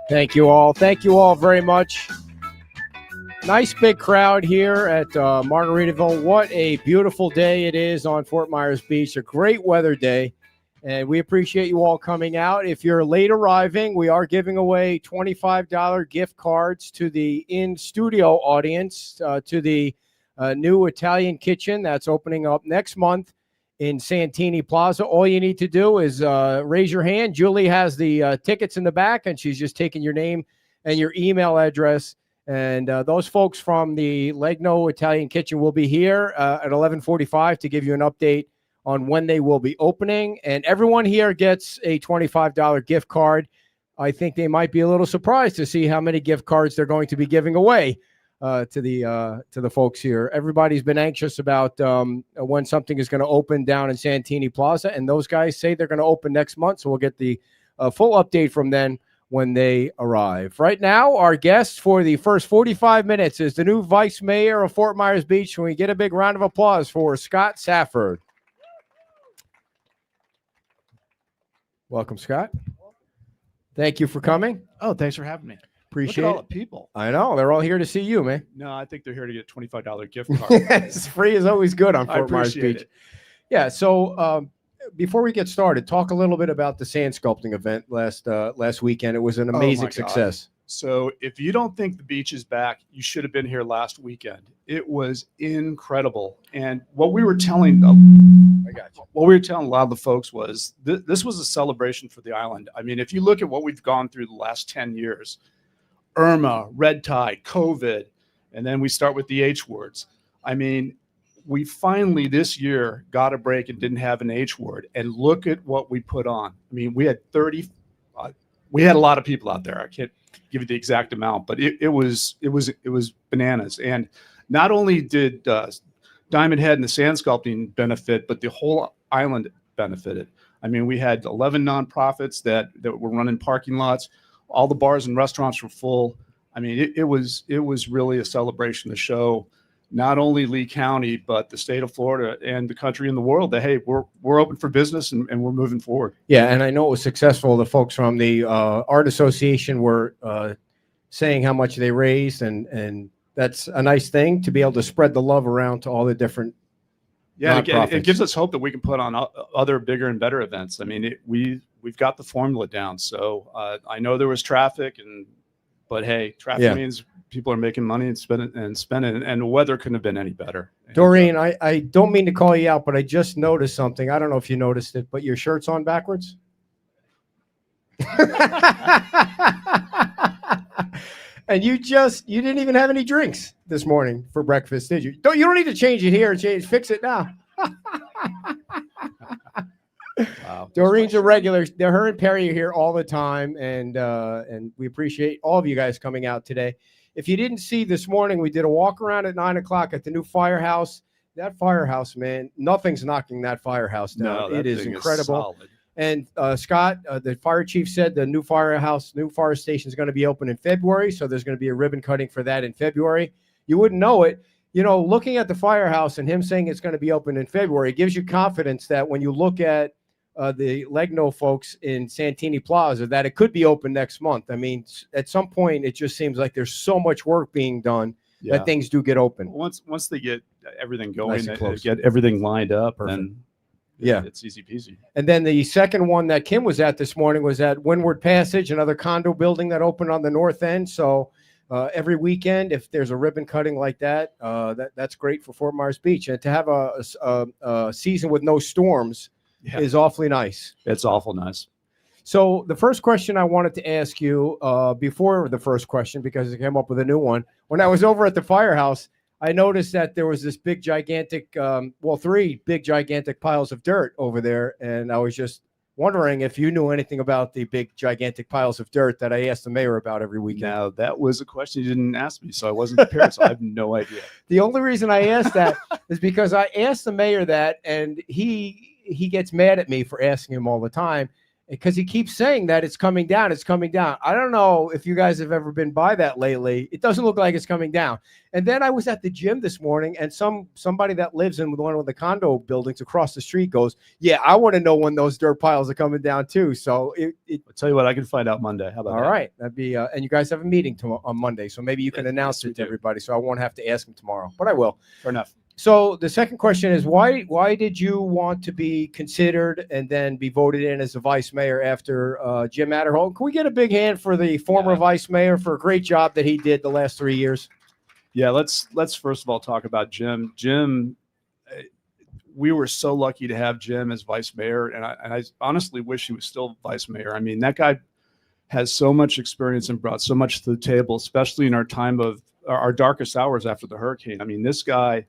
Thank you all. Thank you all very much. Nice big crowd here at Margaritaville. What a beautiful day it is on Fort Myers Beach. A great weather day. And we appreciate you all coming out. If you're late arriving, we are giving away $25 gift cards to the in-studio audience to the new Italian kitchen that's opening up next month in Santini Plaza. All you need to do is raise your hand. Julie has the tickets in the back, and she's just taking your name and your email address. And those folks from the Legno Italian Kitchen will be here at 11:45 to give you an update on when they will be opening. And everyone here gets a $25 gift card. I think they might be a little surprised to see how many gift cards they're going to be giving away to the folks here. Everybody's been anxious about when something is going to open down in Santini Plaza, and those guys say they're going to open next month. So we'll get the full update from them when they arrive. Right now, our guest for the first 45 minutes is the new Vice Mayor of Fort Myers Beach. Can we get a big round of applause for Scott Safford? Welcome, Scott. Thank you for coming. Oh, thanks for having me. Appreciate Look at all it. the people. I know. They're all here to see you, man. No, I think they're here to get a $25 gift card. It's free is always good on Fort Myers Beach. It. Yeah, so before we get started, talk a little bit about the sand sculpting event last weekend. It was an amazing success. So if you don't think the beach is back, you should have been here last weekend. It was incredible. And what we were telling a lot of the folks was this was a celebration for the island. I mean, if you look at what we've gone through the last 10 years, Irma, red tide, COVID, and then we start with the H words. I mean, we finally this year got a break and didn't have an H word. And look at what we put on. I mean, we had we had a lot of people out there. I can't give you the exact amount, but it was bananas. And not only did Diamond Head and the sand sculpting benefit, but the whole island benefited. I mean, we had 11 nonprofits that were running parking lots. All the bars and restaurants were full. I mean, it was really a celebration to show not only Lee County, but the state of Florida and the country and the world that, hey, we're open for business and we're moving forward. Yeah, and I know it was successful. The folks from the Art Association were saying how much they raised, and that's a nice thing to be able to spread the love around to all the different nonprofits. It gives us hope that we can put on other bigger and better events. I mean, we've got the formula down. So I know there was traffic, but hey, traffic means people are making money and spending, and the weather couldn't have been any better. Doreen, I don't mean to call you out, but I just noticed something. I don't know if you noticed it, but your shirt's on backwards. And you didn't even have any drinks this morning for breakfast, did you? You don't need to change it here. Fix it now. Wow. Doreen's a regular. Her and Perry are here all the time, and we appreciate all of you guys coming out today. If you didn't see this morning, we did a walk around at 9 o'clock at the new firehouse. That firehouse, man, nothing's knocking that firehouse down. No, it is incredible. And Scott, the fire chief, said the new fire station is going to be open in February. So there's going to be a ribbon cutting for that in February. You wouldn't know it. You know, looking at the firehouse and him saying it's going to be open in February, it gives you confidence that when you look at the Legno folks in Santini Plaza, that it could be open next month. I mean, at some point, it just seems like there's so much work being done that things do get open. Once they get everything going, nice get everything lined up, and it's easy peasy. And then the second one that Kim was at this morning was at Windward Passage, another condo building that opened on the north end. So every weekend, if there's a ribbon cutting like that, that's great for Fort Myers Beach. And to have a season with no storms is awfully nice. It's awful nice. So the first question I wanted to ask you before the first question, because I came up with a new one, when I was over at the firehouse, I noticed that there was this big, gigantic, 3 big, gigantic piles of dirt over there. And I was just wondering if you knew anything about the big, gigantic piles of dirt that I asked the mayor about every weekend. Now, that was a question you didn't ask me, so I wasn't prepared, so I have no idea. The only reason I asked that is because I asked the mayor that, and he gets mad at me for asking him all the time. because he keeps saying that it's coming down. It's coming down. I don't know if you guys have ever been by that lately. It doesn't look like it's coming down. And then I was at the gym this morning, and somebody that lives in one of the condo buildings across the street goes, "Yeah, I want to know when those dirt piles are coming down too." So I'll tell you what, I can find out Monday. How about all that? right, that'd be. And you guys have a meeting on Monday, so maybe you can announce we it to do. everybody. So I won't have to ask him tomorrow, but I will. Fair enough. So the second question is why did you want to be considered and then be voted in as a vice mayor after Jim Adderholm? Can we get a big hand for the former vice mayor for a great job that he did the last 3 years? Yeah, let's first of all talk about Jim. Jim, we were so lucky to have Jim as vice mayor, and I honestly wish he was still vice mayor. I mean, that guy has so much experience and brought so much to the table, especially in our time of our darkest hours after the hurricane. I mean, this guy,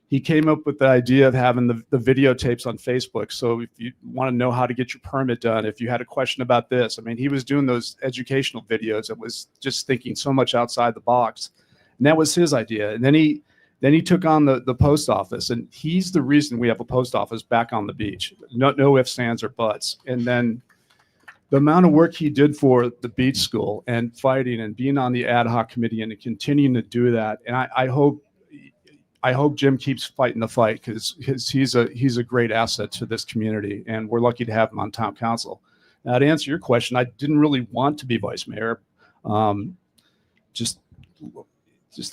he came up with the idea of having the videotapes on Facebook. So if you want to know how to get your permit done, if you had a question about this, I mean, he was doing those educational videos. It was just thinking so much outside the box. And that was his idea. And then he took on the post office, and he's the reason we have a post office back on the beach. No ifs, ands, or buts. And then the amount of work he did for the beach school and fighting and being on the ad hoc committee and continuing to do that. And I hope Jim keeps fighting the fight, because he's a great asset to this community, and we're lucky to have him on town council. Now, to answer your question, I didn't really want to be vice mayor, just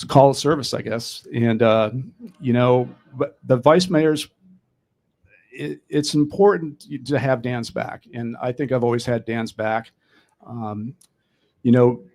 to call a service, I guess. And but the vice mayors, it's important to have Dan's back, and I think I've always had Dan's back.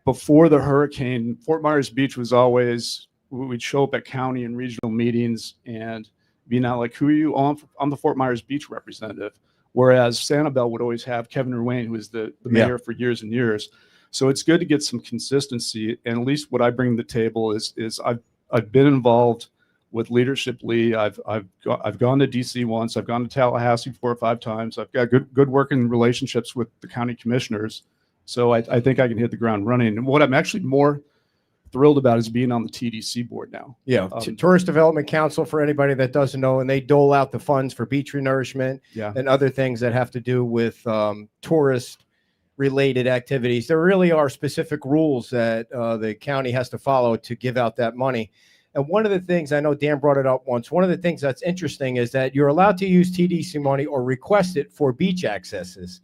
Before the hurricane, Fort Myers Beach was always, we'd show up at county and regional meetings and be not like, who are you? Oh, I'm the Fort Myers Beach representative. Whereas Sanibel would always have Kevin Ruane, who was the mayor for years and years. So it's good to get some consistency. And at least what I bring to the table is I've been involved with Leadership Lee. I've gone to DC once. I've gone to Tallahassee 4 or 5 times. I've got good working relationships with the county commissioners. So I think I can hit the ground running. And what I'm actually more thrilled about is being on the TDC board now. Yeah, Tourist Development Council, for anybody that doesn't know, and they dole out the funds for beach renourishment and other things that have to do with tourist related activities. There really are specific rules that the county has to follow to give out that money. And one of the things, I know Dan brought it up once, one of the things that's interesting is that you're allowed to use TDC money or request it for beach accesses.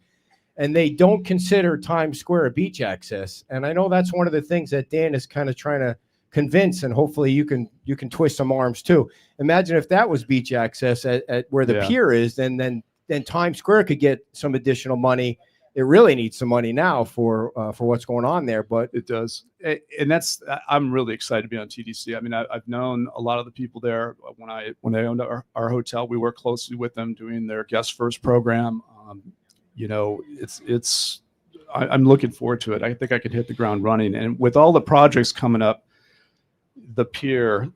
And they don't consider Times Square beach access. And I know that's one of the things that Dan is kind of trying to convince, and hopefully you can twist some arms too. Imagine if that was beach access at where the pier is, then Times Square could get some additional money. It really needs some money now for what's going on there, but it does. And I'm really excited to be on TDC. I mean, I've known a lot of the people there when I owned our hotel. We worked closely with them doing their Guest First program. I'm looking forward to it. I think I could hit the ground running. And with all the projects coming up, the pier,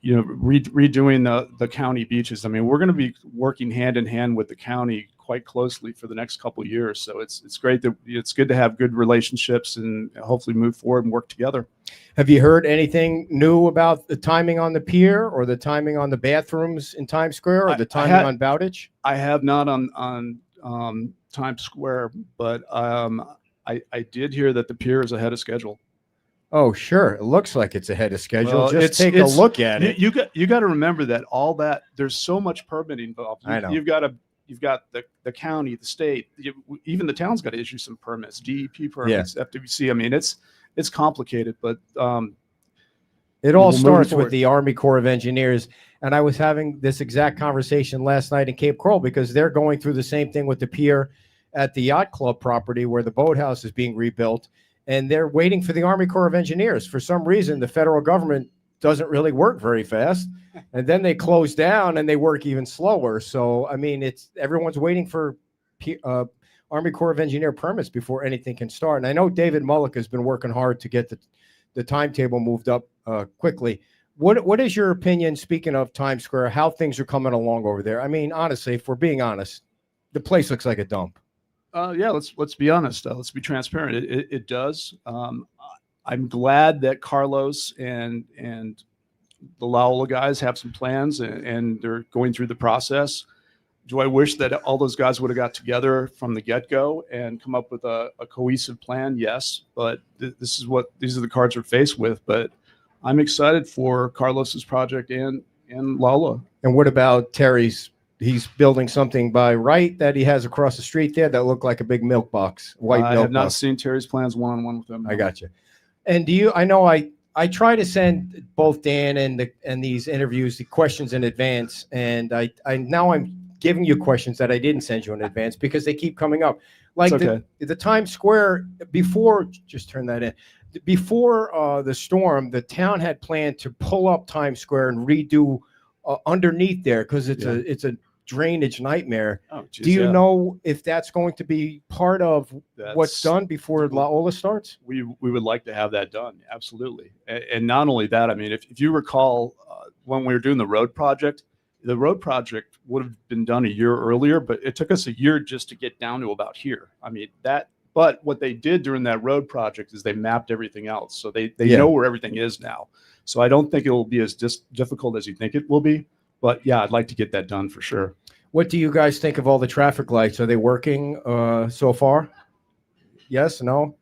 redoing the county beaches. I mean, we're going to be working hand in hand with the county quite closely for the next couple of years. So it's great that it's good to have good relationships and hopefully move forward and work together. Have you heard anything new about the timing on the pier or the timing on the bathrooms in Times Square or the timing on Bowditch? I have not on Times Square, but I did hear that the pier is ahead of schedule. Oh, sure. It looks like it's ahead of schedule. Well, just take a look at it. You got to remember that there's so much permitting involved. I know. You've got the county, the state, even the town's got to issue some permits, DEP permits, FWC. I mean, it's complicated, but it all starts with the Army Corps of Engineers. And I was having this exact conversation last night in Cape Coral because they're going through the same thing with the pier at the yacht club property where the boathouse is being rebuilt. And they're waiting for the Army Corps of Engineers. For some reason, the federal government doesn't really work very fast. And then they close down and they work even slower. So, I mean, everyone's waiting for Army Corps of Engineer permits before anything can start. And I know David Mullick has been working hard to get the timetable moved up quickly. What is your opinion, speaking of Times Square, how things are coming along over there? I mean, honestly, if we're being honest, the place looks like a dump. Let's be honest. Let's be transparent. It does. I'm glad that Carlos and the Lowell guys have some plans and they're going through the process. do I wish that all those guys would have got together from the get-go and come up with a cohesive plan? Yes, but these are the cards we're faced with. But I'm excited for Carlos's project and Lala. And what about Terry's? He's building something by right that he has across the street there that looked like a big milk box, white milk box. I have not seen Terry's plans one-on-one with him. I got you. And I know I try to send both Dan and these interviews the questions in advance, and I now I'm giving you questions that I didn't send you in advance because they keep coming up. Like okay. the Times Square just turn that in. Before the storm, the town had planned to pull up Times Square and redo underneath there because it's a drainage nightmare. Oh, geez, do you know if that's going to be part of what's done before La Ola starts? We would like to have that done, absolutely. And not only that, I mean, if you recall, when we were doing the road project would have been done a year earlier, but it took us a year just to get down to about here. I mean, but what they did during that road project is they mapped everything else. So they know where everything is now. So I don't think it will be as difficult as you think it will be. But yeah, I'd like to get that done for sure. What do you guys think of all the traffic lights? Are they working so far? Yes, no?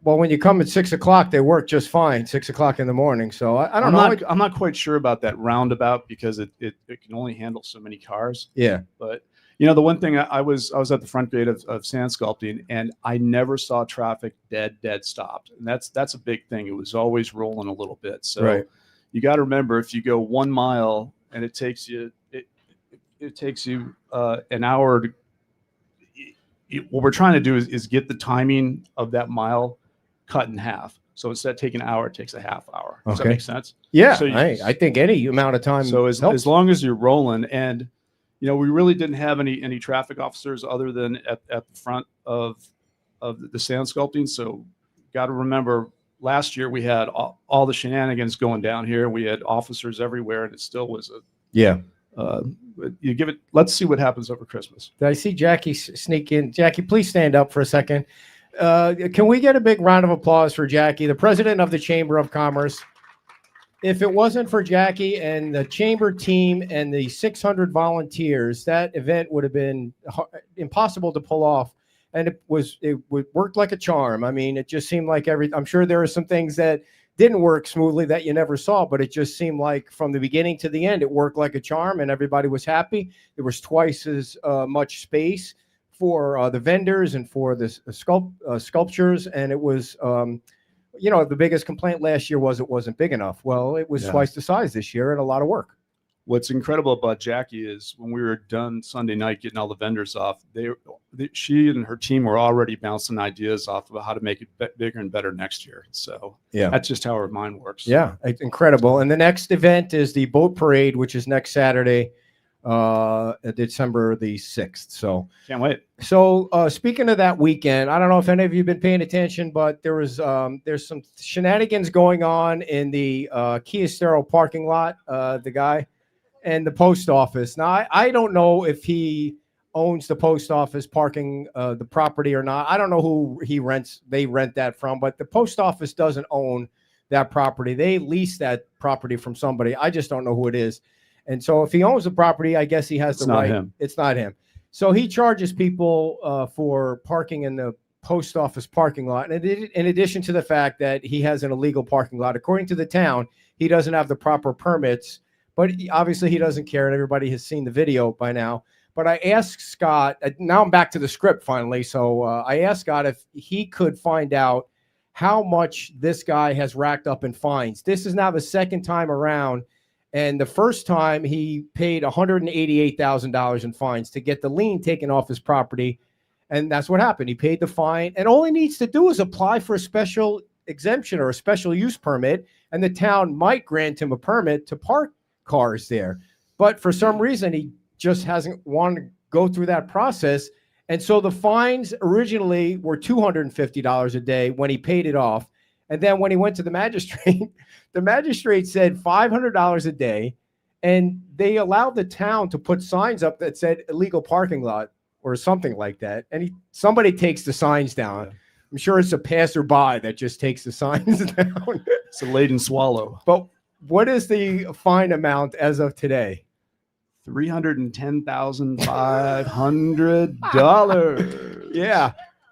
Well, when you come at 6 o'clock, they work just fine, 6 o'clock in the morning. So I don't know. I'm not quite sure about that roundabout because it can only handle so many cars. Yeah. But, you know, the one thing I was at the front gate of sand sculpting, and I never saw traffic dead stopped. And that's a big thing. It was always rolling a little bit. So you got to remember, if you go 1 mile and it takes you an hour to, what we're trying to do is get the timing of that mile cut in half. So instead of taking an hour, it takes a half hour. Does that make sense? Yeah. So I think any amount of time. So as long as you're rolling, and you know, we really didn't have any traffic officers other than at the front of the sand sculpting. So got to remember, last year we had all the shenanigans going down here. We had officers everywhere, and it still was you give it. Let's see what happens over Christmas. Did I see Jackie sneak in? Jackie, please stand up for a second. Can we get a big round of applause for Jackie, the president of the Chamber of Commerce? If it wasn't for Jackie and the chamber team and the 600 volunteers, that event would have been impossible to pull off. And it worked like a charm. I mean, it just seemed like I'm sure there are some things that didn't work smoothly that you never saw, but it just seemed like from the beginning to the end, it worked like a charm and everybody was happy. There was twice as much space for the vendors and for the sculptures. And it was, you know, the biggest complaint last year was it wasn't big enough. Well, it was twice the size this year and a lot of work. What's incredible about Jackie is when we were done Sunday night getting all the vendors off, she and her team were already bouncing ideas off about how to make it bigger and better next year. So that's just how her mind works. Yeah, it's incredible. And the next event is the boat parade, which is next Saturday, December the 6th. So can't wait. So speaking of that weekend, I don't know if any of you have been paying attention, but there's some shenanigans going on in the Kia Estero parking lot. The guy and the post office. Now, I don't know if he owns the post office parking the property or not. I don't know who they rent that from, but the post office doesn't own that property. They lease that property from somebody. I just don't know who it is. And so if he owns the property, I guess he has the right. It's not him. So he charges people for parking in the post office parking lot. And in addition to the fact that he has an illegal parking lot, according to the town, he doesn't have the proper permits. But obviously he doesn't care, and everybody has seen the video by now. But I asked Scott, now I'm back to the script finally, so I asked Scott if he could find out how much this guy has racked up in fines. This is now the second time around, and the first time he paid $188,000 in fines to get the lien taken off his property, and that's what happened. He paid the fine, and all he needs to do is apply for a special exemption or a special use permit, and the town might grant him a permit to park cars there. But for some reason, he just hasn't wanted to go through that process. And so the fines originally were $250 a day when he paid it off. And then when he went to the magistrate, the magistrate said $500 a day. And they allowed the town to put signs up that said illegal parking lot or something like that. And somebody takes the signs down. I'm sure it's a passerby that just takes the signs down. It's a laden swallow. But what is the fine amount as of today? $310,500. Yeah,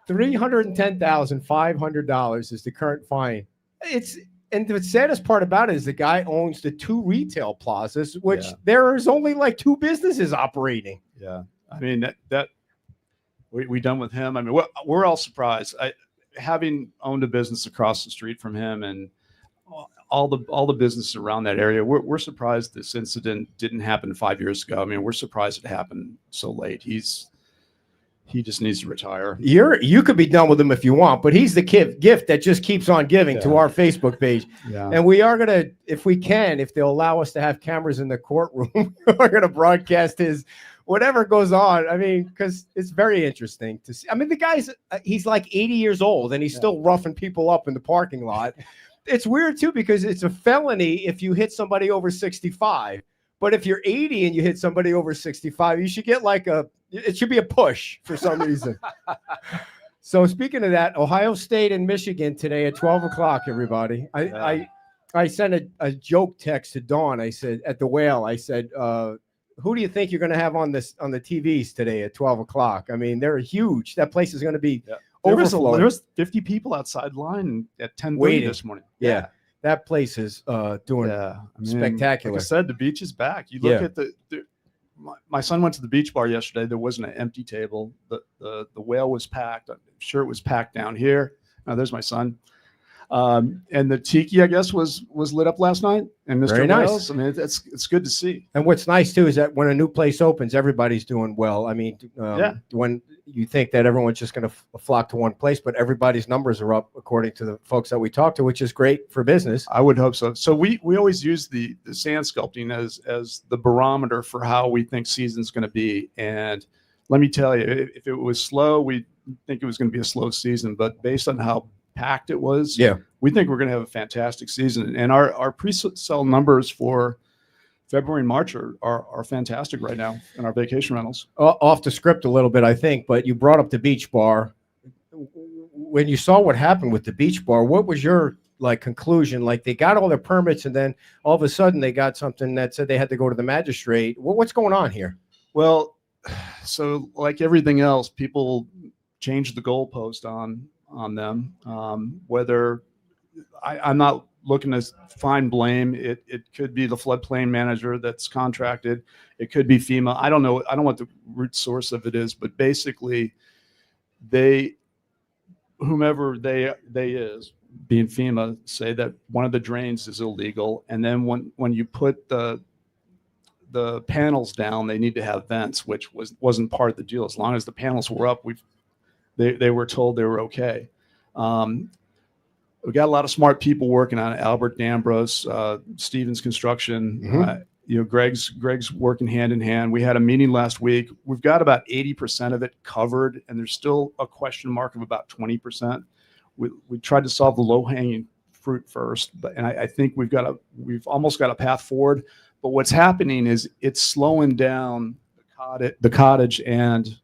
$310,500 is the current fine. And the saddest part about it is the guy owns the 2 retail plazas, which there is only like 2 businesses operating. Yeah, I mean that we done with him. I mean, we're all surprised. Having owned a business across the street from him and all the businesses around that area, we're surprised this incident didn't happen 5 years ago. I mean, we're surprised it happened so late. He just needs to retire. You could be done with him if you want, but he's the gift that just keeps on giving to our Facebook page. Yeah. And we are gonna, if we can, if they'll allow us to have cameras in the courtroom, we're gonna broadcast his whatever goes on. I mean, because it's very interesting to see. I mean, the guy's he's like 80 years old and he's still roughing people up in the parking lot. It's weird too because it's a felony if you hit somebody over 65. But if you're 80 and you hit somebody over 65, you should get it should be a push for some reason. So speaking of that, Ohio State and Michigan today at 12 o'clock, everybody. I sent a joke text to Dawn. I said, at the Whale, I said, who do you think you're going to have on the TVs today at 12 o'clock? I mean, they're huge. That place is going to be overflowing. There was 50 people outside line at 10:30 this morning. Yeah. That place is doing spectacular. Like I said, the beach is back. You look at my son went to the beach bar yesterday. There wasn't an empty table. The Whale was packed. I'm sure it was packed down here. There's my son. And the tiki, I guess, was lit up last night. And Mr. Very nice. Wales, I mean, it's good to see. And what's nice too is that when a new place opens, everybody's doing well. I mean, when you think that everyone's just going to flock to one place, but everybody's numbers are up according to the folks that we talk to, which is great for business. I would hope so. So we always use the sand sculpting as the barometer for how we think season's going to be. And let me tell you, if it was slow, we think it was going to be a slow season. But based on how packed it was, we think we're going to have a fantastic season. And our pre-sale numbers for February and March are fantastic right now in our vacation rentals. Off the script a little bit, I think, but you brought up the beach bar. When you saw what happened with the beach bar, what was your conclusion? Like, they got all their permits and then all of a sudden they got something that said they had to go to the magistrate. What's going on here? Well, so like everything else, people changed the goalpost on them. Whether I'm not looking to find blame. It could be the floodplain manager that's contracted. It could be FEMA. I don't know. I don't know what the root source of it is, but basically whomever they is, being FEMA, say that one of the drains is illegal. And then when you put the panels down, they need to have vents, which wasn't part of the deal. As long as the panels were up, they were told they were okay. We got a lot of smart people working on it. Albert D'Ambrose, Stevens Construction, Greg's working hand in hand. We had a meeting last week. We've got about 80% of it covered, and there's still a question mark of about 20%. We tried to solve the low-hanging fruit first, and I think we've almost got a path forward. But what's happening is it's slowing down the cottage and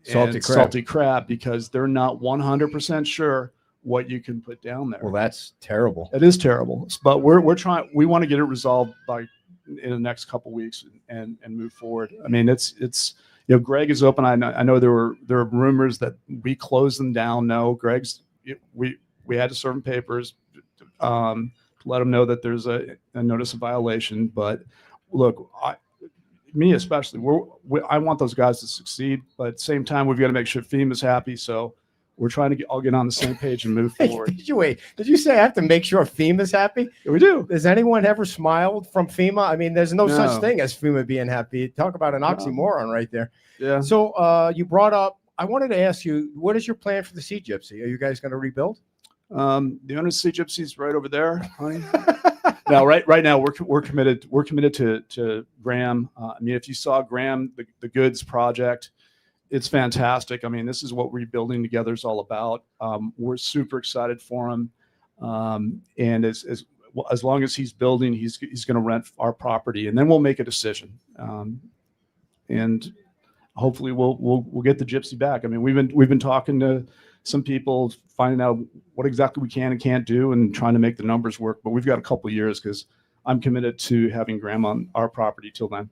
salty crab because they're not 100% sure what you can put down there. Well, that's terrible. It is terrible, but we're trying. We want to get it resolved in the next couple of weeks and move forward. I mean, it's Greg is open. I know there were rumors that we closed them down. No, we had to serve them papers to let them know that there's a notice of violation. But look, me especially, I want those guys to succeed, but at the same time, we've got to make sure FEMA's happy. So we're trying to all get on the same page and move forward. Did you say I have to make sure FEMA's happy? Yeah, we do. Has anyone ever smiled from FEMA? I mean, there's no such thing as FEMA being happy. Talk about an oxymoron right there. Yeah. So you brought up, I wanted to ask you, what is your plan for the Sea Gypsy? Are you guys going to rebuild? The owner's Sea Gypsy's right over there, honey. No, right now we're committed. We're committed to Graham. I mean, if you saw Graham, the Goods project, it's fantastic. I mean, this is what rebuilding together is all about. We're super excited for him, and as long as he's building, he's going to rent our property, and then we'll make a decision. And hopefully we'll get the Gypsy back. I mean, we've been talking to some people, finding out what exactly we can and can't do, and trying to make the numbers work. But we've got a couple of years because I'm committed to having Graham on our property till then.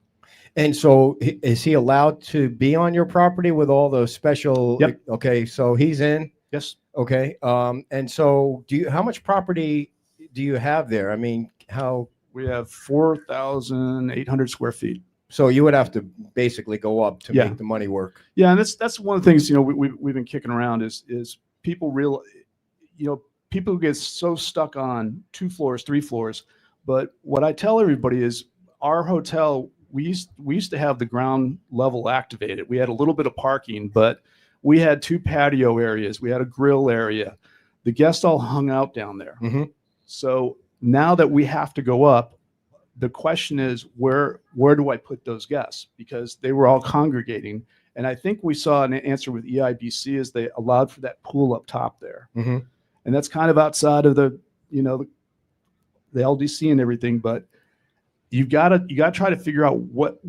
And so is he allowed to be on your property with all those special? Yep. Okay, so he's in. Yes. Okay. And so how much property do you have there? I mean, how? We have 4,800 square feet. So you would have to basically go up to Yeah. make the money work. Yeah, and that's one of the things, we've been kicking around is people people get so stuck on 2 floors, 3 floors. But what I tell everybody is our hotel, we used to have the ground level activated. We had a little bit of parking, but we had 2 patio areas. We had a grill area. The guests all hung out down there. Mm-hmm. So now that we have to go up, the question is where do I put those guests? Because they were all congregating. And I think we saw an answer with EIBC is they allowed for that pool up top there. Mm-hmm. And that's kind of outside of the LDC and everything, but you got to try to figure out what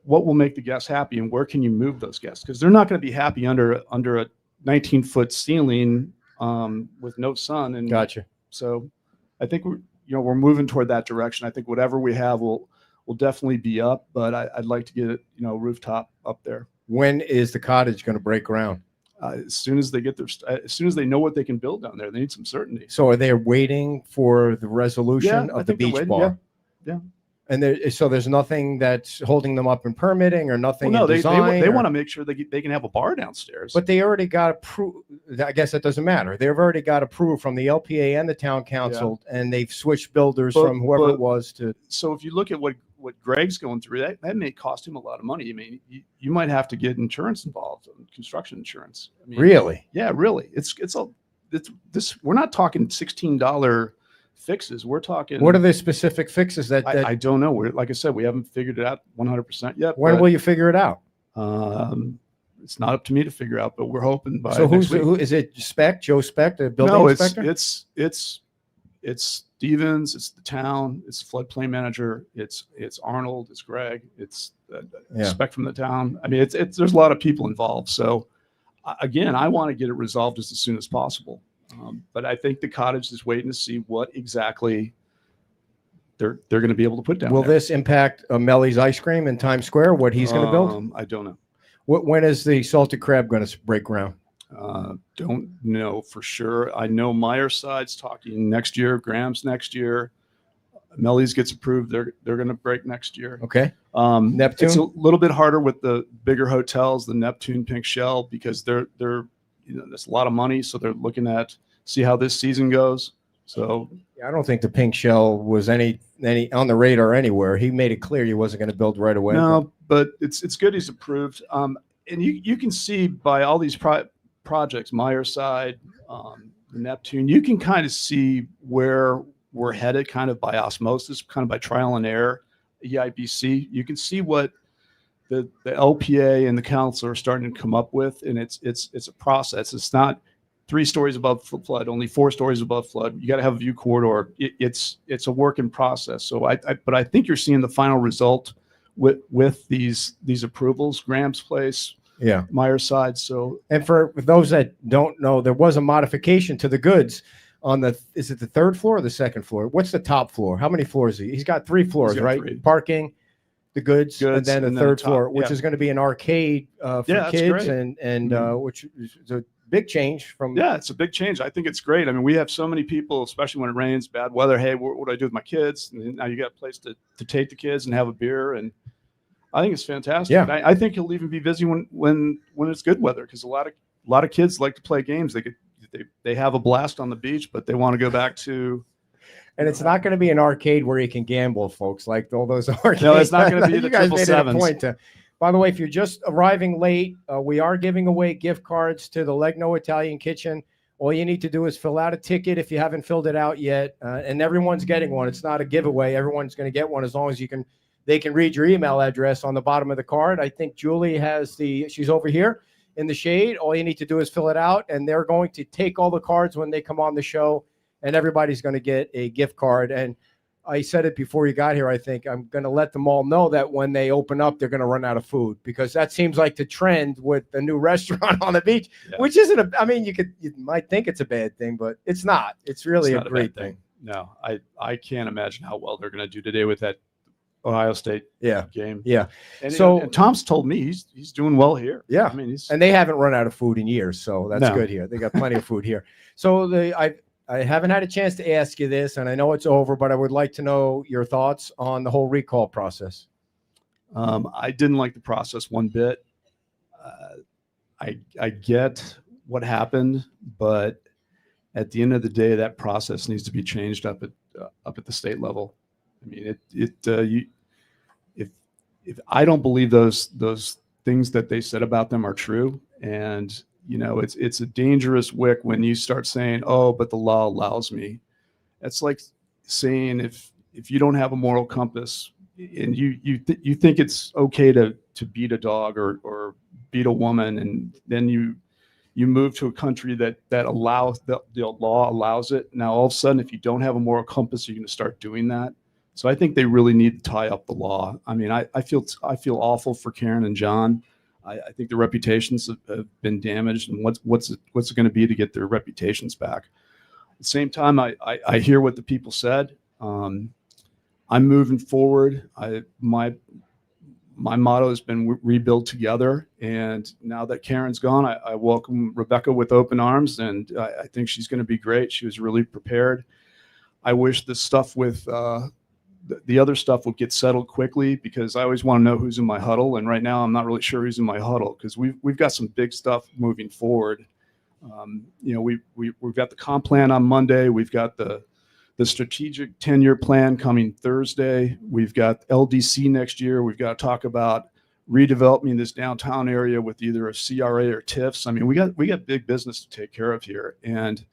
will make the guests happy and where can you move those guests, because they're not going to be happy under a 19-foot ceiling with no sun. And Gotcha. So I think we're moving toward that direction. I think whatever we have will definitely be up, but I'd like to get it rooftop up there. When is the cottage going to break ground? As soon as they as soon as they know what they can build down there, they need some certainty. So are they waiting for the resolution of the beach bar? Yeah. And there's nothing that's holding them up in permitting or nothing. Well, no, in design, they want to make sure they can have a bar downstairs. But they already got approved. I guess that doesn't matter. They've already got approved from the LPA and the town council, and they've switched builders from whoever it was to. So if you look at what Greg's going through, that may cost him a lot of money. I mean, you might have to get insurance involved, construction insurance. I mean, Really? Yeah, really. It's this. We're not talking $16 fixes. We're talking. What are the specific fixes that I don't know. Like I said, we haven't figured it out 100% yet. When will you figure it out? It's not up to me to figure out, but we're hoping by. So who is it? Joe Speck, the building inspector? No, it's Stevens, it's the town, it's the floodplain manager, it's Arnold, it's Greg, it's Speck from the town. I mean, there's a lot of people involved. So again, I want to get it resolved as soon as possible. But I think the cottage is waiting to see what exactly they're going to be able to put down. Will there. this impact Melly's Ice Cream in Times Square? What he's going to build? I don't know. When is the salted crab going to break ground? Don't know for sure. I know Meyerside's talking next year. Graham's next year. Melly's gets approved. They're going to break next year. Okay. Neptune. It's a little bit harder with the bigger hotels, the Neptune, Pink Shell, because they're there's a lot of money, so they're looking at see how this season goes. So I don't think the Pink Shell was any on the radar anywhere. He made it clear he wasn't going to build right away. No, but it's good he's approved. And you can see by all these projects, Meyerside, Neptune, you can kind of see where we're headed, kind of by osmosis, kind of by trial and error. EIBC, you can see what the LPA and the council are starting to come up with, and it's a process. It's not 3 stories above flood, only 4 stories above flood. You got to have a view corridor. It's a work in process. So but I think you're seeing the final result with these approvals. Graham's Place, Myerside. So, and for those that don't know, there was a modification to the goods on is it the 3rd floor or the 2nd floor? What's the top floor? How many floors? He's got 3 floors, right? 3. Parking, the goods, and then the 3rd floor, which is going to be an arcade for kids, and which is a big change from. Yeah, it's a big change. I think it's great. I mean, we have so many people, especially when it rains, bad weather. Hey, what do I do with my kids? And now you got a place to take the kids and have a beer, and I think it's fantastic. Yeah, I think he'll even be busy when it's good weather, because a lot of kids like to play games. They have a blast on the beach, but they want to go back to. And it's not going to be an arcade where you can gamble, folks, like all those arcades. No, it's not going to be the you guys made it a 777s. point to. By the way, if you're just arriving late, we are giving away gift cards to the Legno Italian Kitchen. All you need to do is fill out a ticket if you haven't filled it out yet, and everyone's getting one. It's not a giveaway. Everyone's going to get one as long as they can read your email address on the bottom of the card. I think Julie has she's over here in the shade. All you need to do is fill it out, and they're going to take all the cards when they come on the show, and everybody's going to get a gift card. And I said it before you got here. I think I'm going to let them all know that when they open up, they're going to run out of food, because that seems like the trend with the new restaurant on the beach, which isn't I mean, you might think it's a bad thing, but it's not. It's really a great thing. No, I can't imagine how well they're going to do today with that Ohio State Yeah. game. Yeah. And, So- and Tom's told me he's doing well here. Yeah. I mean, he's And they haven't run out of food in years, so that's No. good here. They got plenty of food here. So I haven't had a chance to ask you this, and I know it's over, but I would like to know your thoughts on the whole recall process. I didn't like the process one bit. I get what happened, but at the end of the day, that process needs to be changed up at the state level. I mean, if I don't believe those things that they said about them are true, and it's a dangerous wick when you start saying, oh, but the law allows me. That's like saying if you don't have a moral compass and you think it's okay to beat a dog or beat a woman, and then you move to a country that allows the law allows it. Now all of a sudden, if you don't have a moral compass, you're going to start doing that. So I think they really need to tie up the law. I mean, I feel awful for Karen and John. I think their reputations have been damaged, and what's it going to be to get their reputations back? At the same time, I hear what the people said. I'm moving forward. My motto has been rebuild together. And now that Karen's gone, I welcome Rebecca with open arms, and I think she's going to be great. She was really prepared. I wish the stuff with the other stuff would get settled quickly, because I always want to know who's in my huddle. And right now I'm not really sure who's in my huddle, because we've got some big stuff moving forward. We've got the comp plan on Monday. We've got the strategic 10-year plan coming Thursday. We've got LDC next year. We've got to talk about redeveloping this downtown area with either a CRA or TIFs. I mean, we got big business to take care of here, and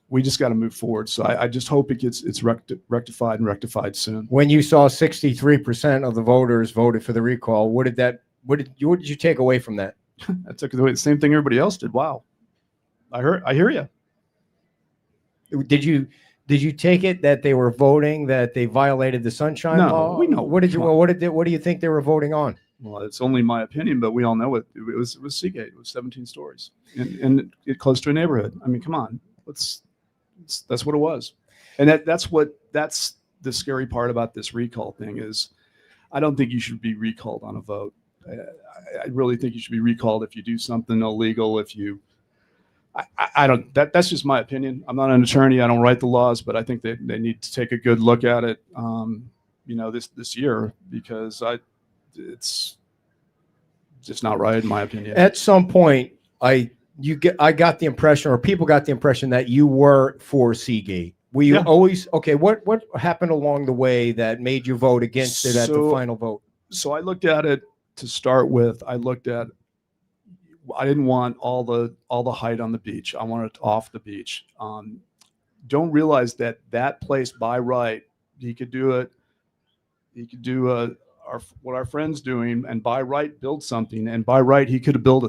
we just got to move forward. So I just hope it's rectified soon. When you saw 63% of the voters voted for the recall, what did you take away from that? I took away the same thing everybody else did. Wow. I hear you. Did you take it that they were voting that they violated the sunshine law? We know. What do you think they were voting on? Well, it's only my opinion, but we all know it was Seagate. It was 17 stories and it close to a neighborhood. I mean, come on, that's what it was. And that's the scary part about this recall thing is I don't think you should be recalled on a vote. I really think you should be recalled if you do something illegal. I don't. That's just my opinion. I'm not an attorney. I don't write the laws, but I think they need to take a good look at it. This year, because it's just not right in my opinion. At some point, I got the impression, or people got the impression, that you were for Seagate. Were you always okay? What happened along the way that made you vote against it at the final vote? So I looked at it to start with. I didn't want all the height on the beach. I wanted it off the beach. Don't realize that place by right, he could do it. He could do what our friend's doing, and by right build something. And by right, he could have built a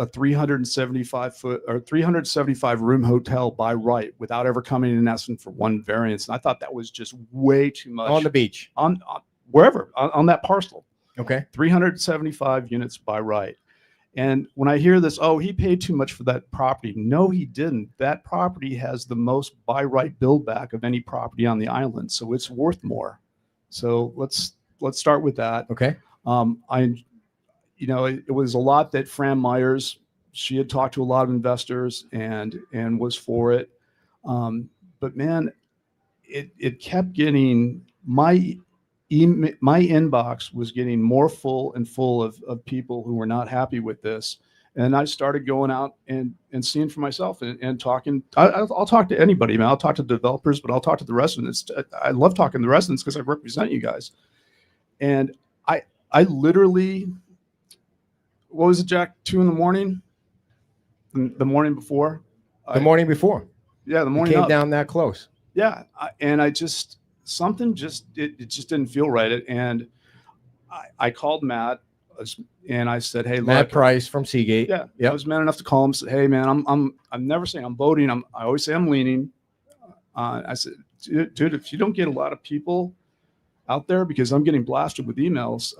375 foot or 375 room hotel by right without ever coming in and asking for one variance. And I thought that was just way too much On the beach, on wherever on that parcel. okay, 375 units by right. And when I hear this, oh, he paid too much for that property. No, he didn't. That property has the most by right build back of any property on the island, so it's worth more. So let's start with that. okay. It was a lot that Fran Myers, she had talked to a lot of investors and was for it. But man, it kept getting my inbox was getting more full and full of people who were not happy with this. And I started going out and seeing for myself and talking. I'll talk to anybody, man. I'll talk to developers, but I'll talk to the residents. I love talking to the residents because I represent you guys. And I literally, what was it, Jack? 2 a.m? The morning before? The morning before. Yeah, the morning came up. down that close. Yeah. And I just, something just, it just didn't feel right. And I called Matt and I said, hey, Matt look, Price from Seagate. yeah, Yep. I was man enough to call him. Said, hey, man, I'm never saying I'm voting. I always say I'm leaning. I said, dude, if you don't get a lot of people out there, because I'm getting blasted with emails,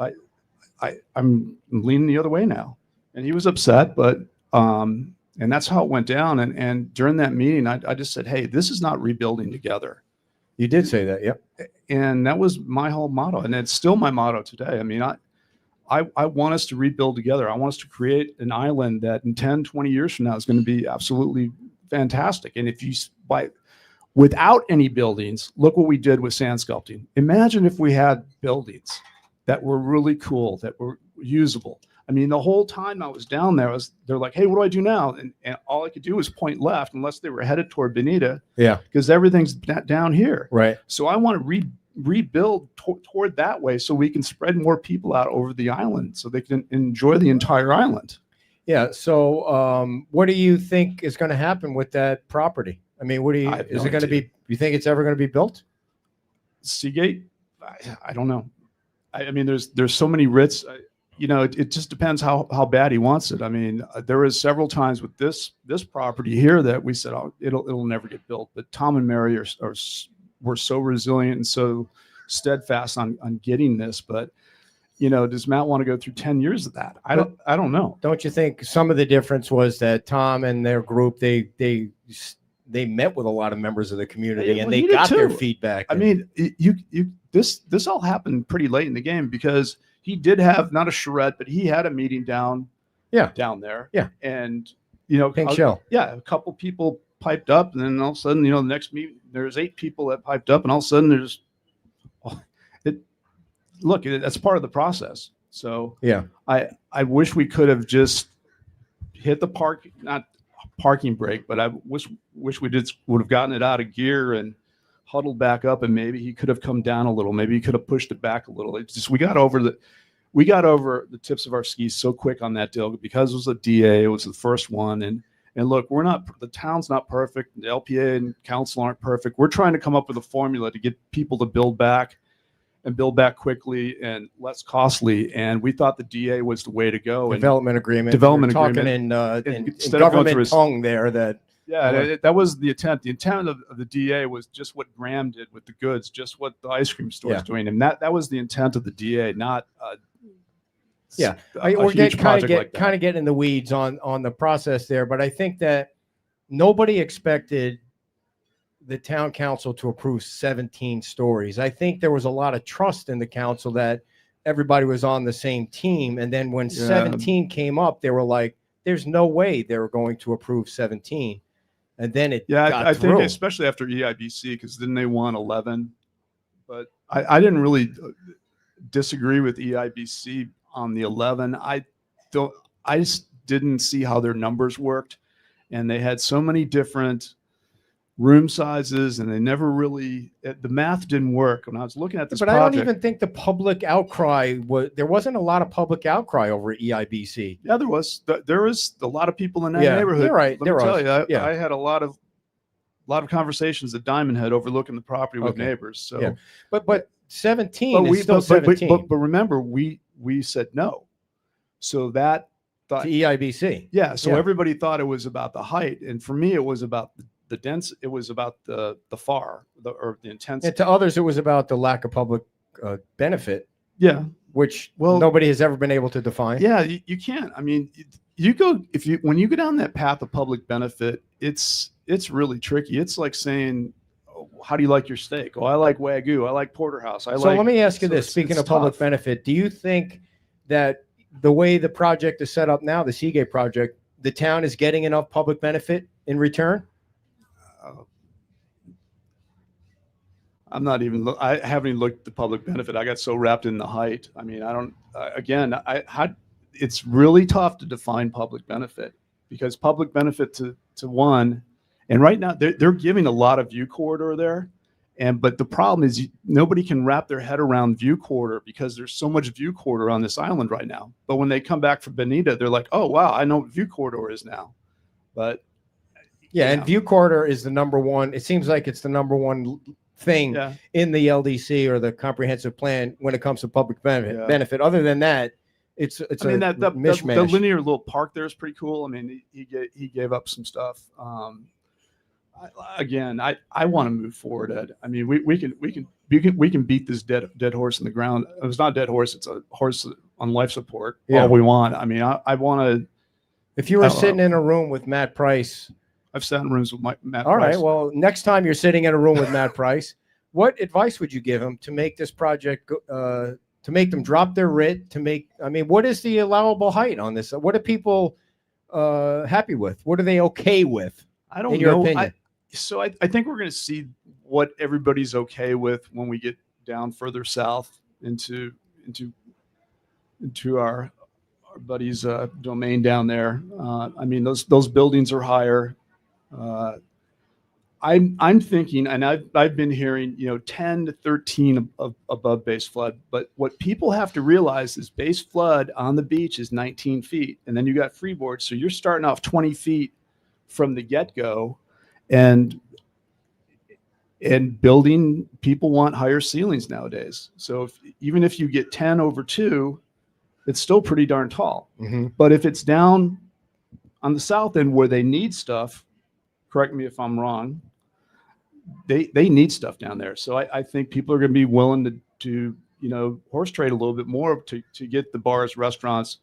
I'm leaning the other way now. And he was upset, but and that's how it went down. And during that meeting, I just said, hey, this is not rebuilding together. You did say that. Yep. And that was my whole motto, and it's still my motto today. I mean, I want us to rebuild together. I want us to create an island that in 10, 20 years from now is going to be absolutely fantastic. And if you without any buildings, look what we did with sand sculpting. Imagine if we had buildings that were really cool, that were usable. I mean, the whole time I was down there, they're like, hey, what do I do now? And all I could do was point left unless they were headed toward Bonita. Yeah. Because everything's down here. Right. So I want to rebuild toward that way so we can spread more people out over the island so they can enjoy the entire island. Yeah. So what do you think is going to happen with that property? I mean, is it going to be, you think it's ever going to be built? Seagate? I don't know. I mean, there's so many writs. It just depends how bad he wants it. I mean, there was several times with this property here that we said, oh, it'll never get built. But Tom and Mary were so resilient and so steadfast on getting this. But does Matt want to go through 10 years of that? I don't know. Don't you think some of the difference was that Tom and their group they met with a lot of members of the community and they got their feedback? I mean, this all happened pretty late in the game because he did have not a charrette, but he had a meeting down there. Yeah. And, Pink Shell. Yeah. A couple people piped up and then all of a sudden, the next meeting, there's 8 people that piped up and all of a sudden that's part of the process. So yeah, I wish we could have just hit the not parking brake, but I wish we would have gotten it out of gear and huddled back up, and maybe he could have come down a little. Maybe he could have pushed it back a little. It's just we got over the tips of our skis so quick on that deal because it was a DA. It was the first one, and look, the town's not perfect. The LPA and council aren't perfect. We're trying to come up with a formula to get people to build back and build back quickly and less costly. And we thought the DA was the way to go. Development agreement. Talking in government tongue there that. Yeah, that was the intent. The intent of the DA was just what Graham did with the goods, just what the ice cream store is doing. And that was the intent of the DA, not we're kind of getting in the weeds on the process there. But I think that nobody expected the town council to approve 17 stories. I think there was a lot of trust in the council that everybody was on the same team. And then when 17 came up, they were like, there's no way they were going to approve 17. And then it got through. Think especially after EIBC, because then they won 11. But I didn't really disagree with EIBC on the 11. I just didn't see how their numbers worked, and they had so many different room sizes, and they never really the math didn't work when I was looking at this. But project. I don't even think the public outcry there wasn't a lot of public outcry over EIBC. Yeah, there was. There was a lot of people in that neighborhood. You're right. Let me tell you, I had a lot of conversations at Diamond Head overlooking the property with neighbors. So, but 17 is still 17. But remember, we said no. So that to EIBC. Yeah. So everybody thought it was about the height, and for me, it was about the dense. It was about the intensity. And to others, it was about the lack of public benefit. Yeah. Which nobody has ever been able to define. Yeah, you can't. I mean, when you go down that path of public benefit, it's really tricky. It's like saying, how do you like your steak? Oh, I like Wagyu. I like porterhouse. Let me ask you this. Speaking of public benefit, do you think that the way the project is set up now, the Seagate project, the town is getting enough public benefit in return? I haven't even looked at the public benefit. I got so wrapped in the height. I mean, it's really tough to define public benefit because public benefit to one, and right now they're giving a lot of view corridor there. But the problem is nobody can wrap their head around view corridor because there's so much view corridor on this island right now. But when they come back from Bonita, they're like, oh, wow, I know what view corridor is now. But and view corridor is the number one. It seems like it's the number one thing in the LDC or the comprehensive plan when it comes to public benefit. Other than that, it's mishmash. The linear little park there is pretty cool. I mean, he gave up some stuff. I want to move forward, Ed. I mean, we can beat this dead horse in the ground. It's not a dead horse; it's a horse on life support. All we want. I mean, I want to. If you were sitting in a room with Matt Price, I've sat in rooms with Matt. All right. Well, next time you're sitting in a room with Matt Price, what advice would you give them to make this project to make them drop their writ? What is the allowable height on this? What are people happy with? What are they okay with? I don't in your know. opinion? I think we're going to see what everybody's okay with when we get down further south into our buddy's domain down there. Those buildings are higher. I'm thinking, and I've been hearing, 10 to 13 above base flood. But what people have to realize is base flood on the beach is 19 feet, and then you got freeboard, so you're starting off 20 feet from the get-go, and building, people want higher ceilings nowadays. So even if you get 10 over 2, it's still pretty darn tall. Mm-hmm. But if it's down on the south end where they need stuff, correct me if I'm wrong, they need stuff down there. So I think people are going to be willing to horse trade a little bit more to get the bars, restaurants,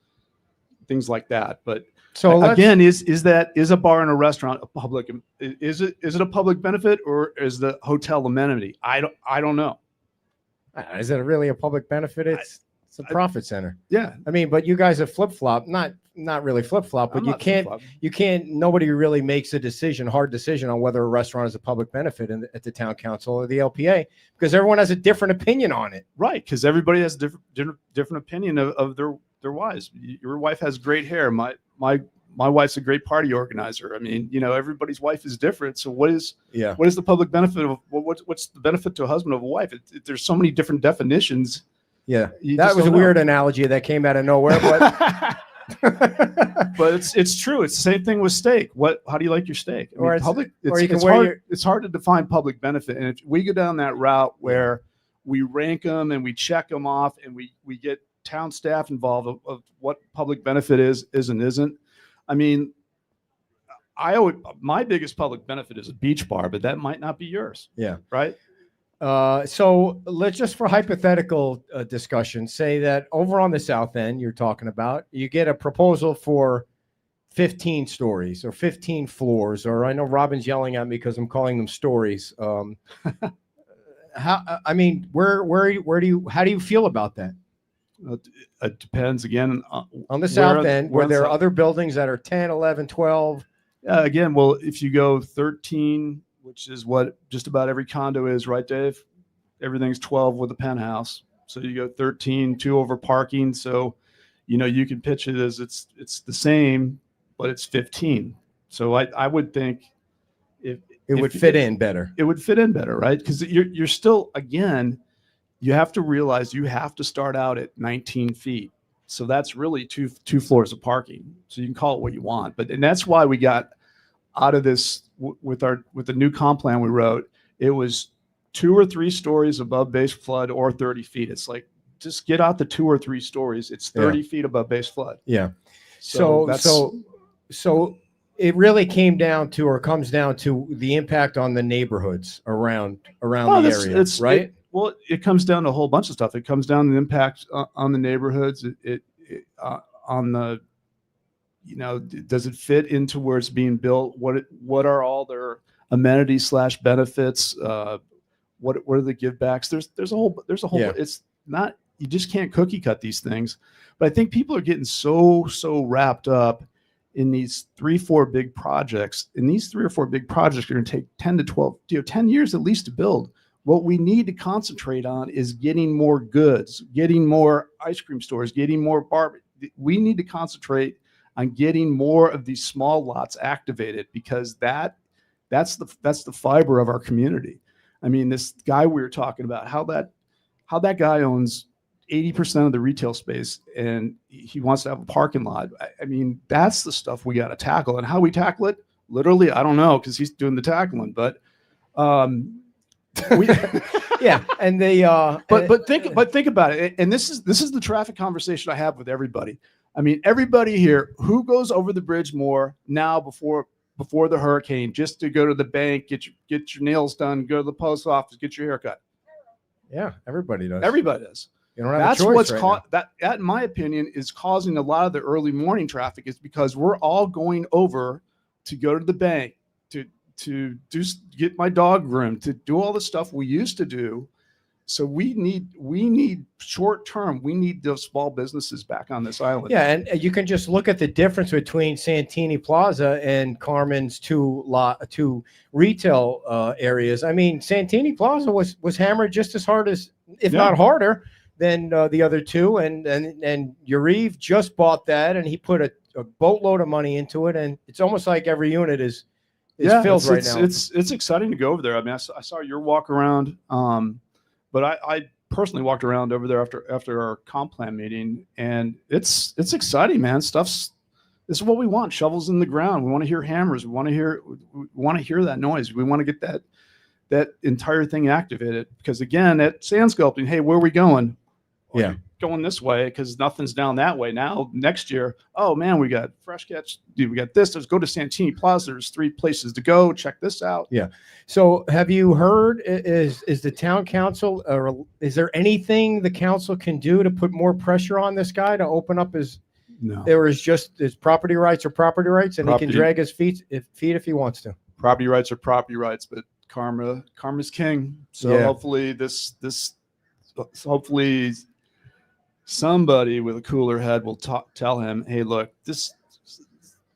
things like that. But so again, is a bar and a restaurant a public? Is it a public benefit, or is the hotel amenity? I don't know. Is it really a public benefit? It's a profit center. Yeah, but you guys have flip flop, not really flip flop, but you can't. Nobody really makes a hard decision on whether a restaurant is a public benefit at the town council or the LPA, because everyone has a different opinion on it. Right, because everybody has different opinion of their wives. Your wife has great hair. My wife's a great party organizer. Everybody's wife is different. So what is the public benefit of what's the benefit to a husband of a wife? There's so many different definitions. Yeah, that was a weird analogy that came out of nowhere, but but it's true. It's the same thing with steak. How do you like your steak? It's hard to define public benefit, and if we go down that route where we rank them and we check them off, and we get town staff involved of what public benefit is and isn't. My biggest public benefit is a beach bar, but that might not be yours. Yeah. Right. So let's just, for hypothetical discussion, say that over on the south end you're talking about, you get a proposal for 15 stories or 15 floors, or I know Robin's yelling at me because I'm calling them stories. How do you feel about that? It depends again on the south end where there are other buildings that are 10, 11, 12. Again, well, if you go 13, which is what just about every condo is, right, Dave? Everything's 12 with a penthouse. So you go 13, 2 over parking. So, you can pitch it as it's the same, but it's 15. So I would think it would fit in better. It would fit in better, right? Because you're still, again, you have to realize you have to start out at 19 feet. So that's really two floors of parking. So you can call it what you want, and that's why we got out of this with the new comp plan we wrote. It was 2 or 3 stories above base flood or 30 feet. It's like, just get out the 2 or 3 stories. It's 30 feet above base flood. Yeah. So it really comes down to the impact on the neighborhoods around the area, right? It comes down to a whole bunch of stuff. It comes down to the impact on the neighborhoods. On the, does it fit into where it's being built? What are all their amenities / benefits? What are the give backs? There's a whole. Yeah. It's not, you just can't cookie cut these things. But I think people are getting so wrapped up in these 3-4 big projects. And these 3 or 4 big projects are going to take 10 to 12, 10 years at least to build. What we need to concentrate on is getting more goods, getting more ice cream stores, getting more barbecue. We need to concentrate on getting more of these small lots activated, because that's the fiber of our community. This guy we were talking about, how that guy owns 80% of the retail space and he wants to have a parking lot. That's the stuff we got to tackle, and how we tackle it, literally, I don't know, because he's doing the tackling, but yeah, and they but think about it, and this is the traffic conversation I have with everybody. Everybody here, who goes over the bridge more now before the hurricane, just to go to the bank, get your nails done, go to the post office, get your hair cut? Yeah, everybody does. Everybody does. You don't have That's a choice what's right now. That, in my opinion, is causing a lot of the early morning traffic, is because we're all going over to go to the bank, to get my dog groomed, to do all the stuff we used to do. So we need short term. We need those small businesses back on this island. Yeah, and you can just look at the difference between Santini Plaza and Carmen's two retail areas. I mean, Santini Plaza was hammered just as hard as, if not harder, than the other two. And Uriv just bought that, and he put a boatload of money into it, and it's almost like every unit is filled right now. It's exciting to go over there. I mean, I saw your walk around. But I personally walked around over there after our comp plan meeting, and it's exciting, man. This is what we want. Shovels in the ground. We want to hear hammers. We want to hear that noise. We want to get that entire thing activated. Because again, at sand sculpting, hey, where are we going? Well, going this way because nothing's down that way. Now next year, oh man, we got fresh catch. We got this. Let's go to Santini Plaza. There's 3 places to go. Check this out. Yeah. So have you heard, is the town council, or is there anything the council can do to put more pressure on this guy to open up his, or is just his property rights or property rights, and he can drag his feet if he wants to? Property rights are property rights, but karma's king. So hopefully hopefully somebody with a cooler head will tell him, hey, look, this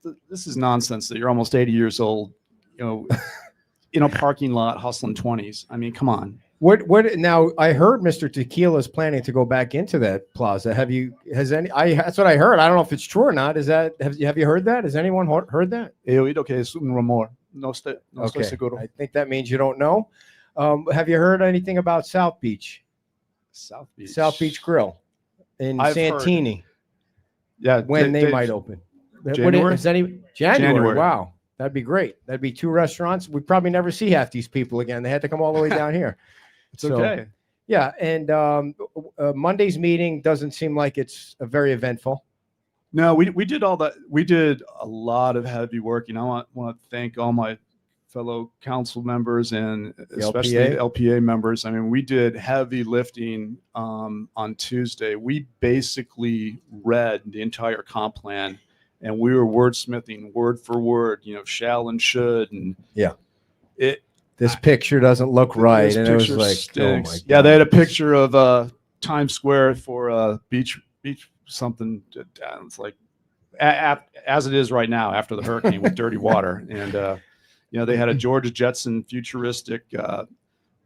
is nonsense that you're almost 80 years old, in a parking lot hustling 20s. I mean, come on. What now? I heard Mr. Tequila is planning to go back into that plaza. That's what I heard. I don't know if it's true or not. Have you heard that? Has anyone heard that? He oído que es un rumor. No estoy seguro. I think that means you don't know. Have you heard anything about South Beach? South Beach Grill in Santini. Yeah, when they might open. January? January. Wow. That'd be great. That'd be 2 restaurants. We'd probably never see half these people again. They had to come all the way down here. It's okay. Yeah. And Monday's meeting doesn't seem like it's very eventful. No, we did all that. We did a lot of heavy work. I want to thank all my fellow council members and especially the LPA members. I mean, we did heavy lifting on Tuesday. We basically read the entire comp plan, and we were wordsmithing word for word, shall and should. And this picture doesn't look right. And it was like, stinks. Oh my God. Yeah, they had a picture of Times Square for beach something. It's like as it is right now after the hurricane with dirty water. And, they had a George Jetson futuristic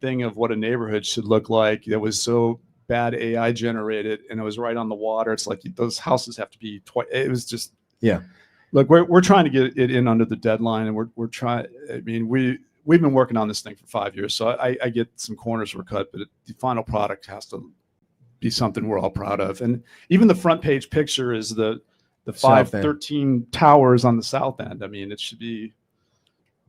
thing of what a neighborhood should look like. That was so bad AI generated, and it was right on the water. It's like those houses have to be twice. It was just, Look, we're trying to get it in under the deadline, and we're trying. I mean, we've been working on this thing for 5 years, so I get some corners were cut, but the final product has to be something we're all proud of. And even the front page picture is the 513 towers on the south end. I mean, it should be.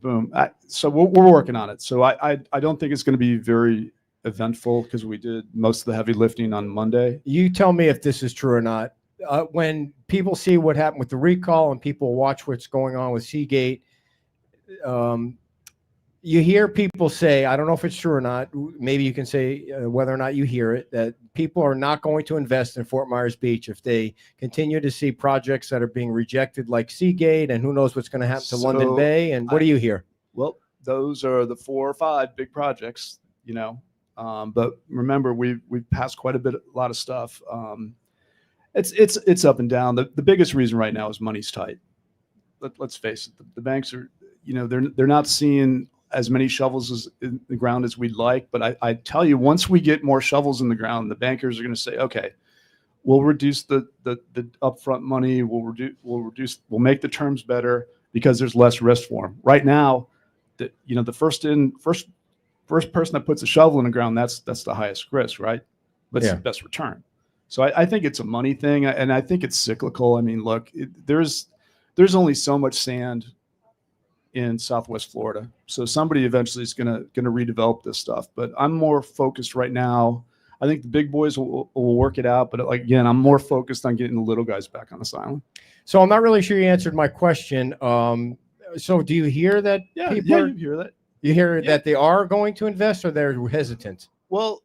Boom. So we're working on it. So I don't think it's going to be very eventful because we did most of the heavy lifting on Monday. You tell me if this is true or not. When people see what happened with the recall and people watch what's going on with Seagate, you hear people say, I don't know if it's true or not, maybe you can say whether or not you hear it, that people are not going to invest in Fort Myers Beach if they continue to see projects that are being rejected like Seagate, and who knows what's going to happen to London Bay. And what do you hear? Well, those are the 4 or 5 big projects, but remember, we've passed quite a lot of stuff. It's up and down. The biggest reason right now is money's tight. Let's face it. The banks are, they're not seeing as many shovels in the ground as we'd like. But I tell you, once we get more shovels in the ground, the bankers are going to say, okay, we'll reduce the upfront money. We'll make the terms better because there's less risk for them. Right now, the first person that puts a shovel in the ground, that's the highest risk, right? But it's the best return. So I think it's a money thing, and I think it's cyclical. I mean, look, there's only so much sand in Southwest Florida, so somebody eventually is gonna redevelop this stuff. But I'm more focused right now. I think the big boys will work it out, but again, I'm more focused on getting the little guys back on this island. So I'm not really sure you answered my question. So do you hear that? You hear that. You hear that they are going to invest, or they're hesitant? Well,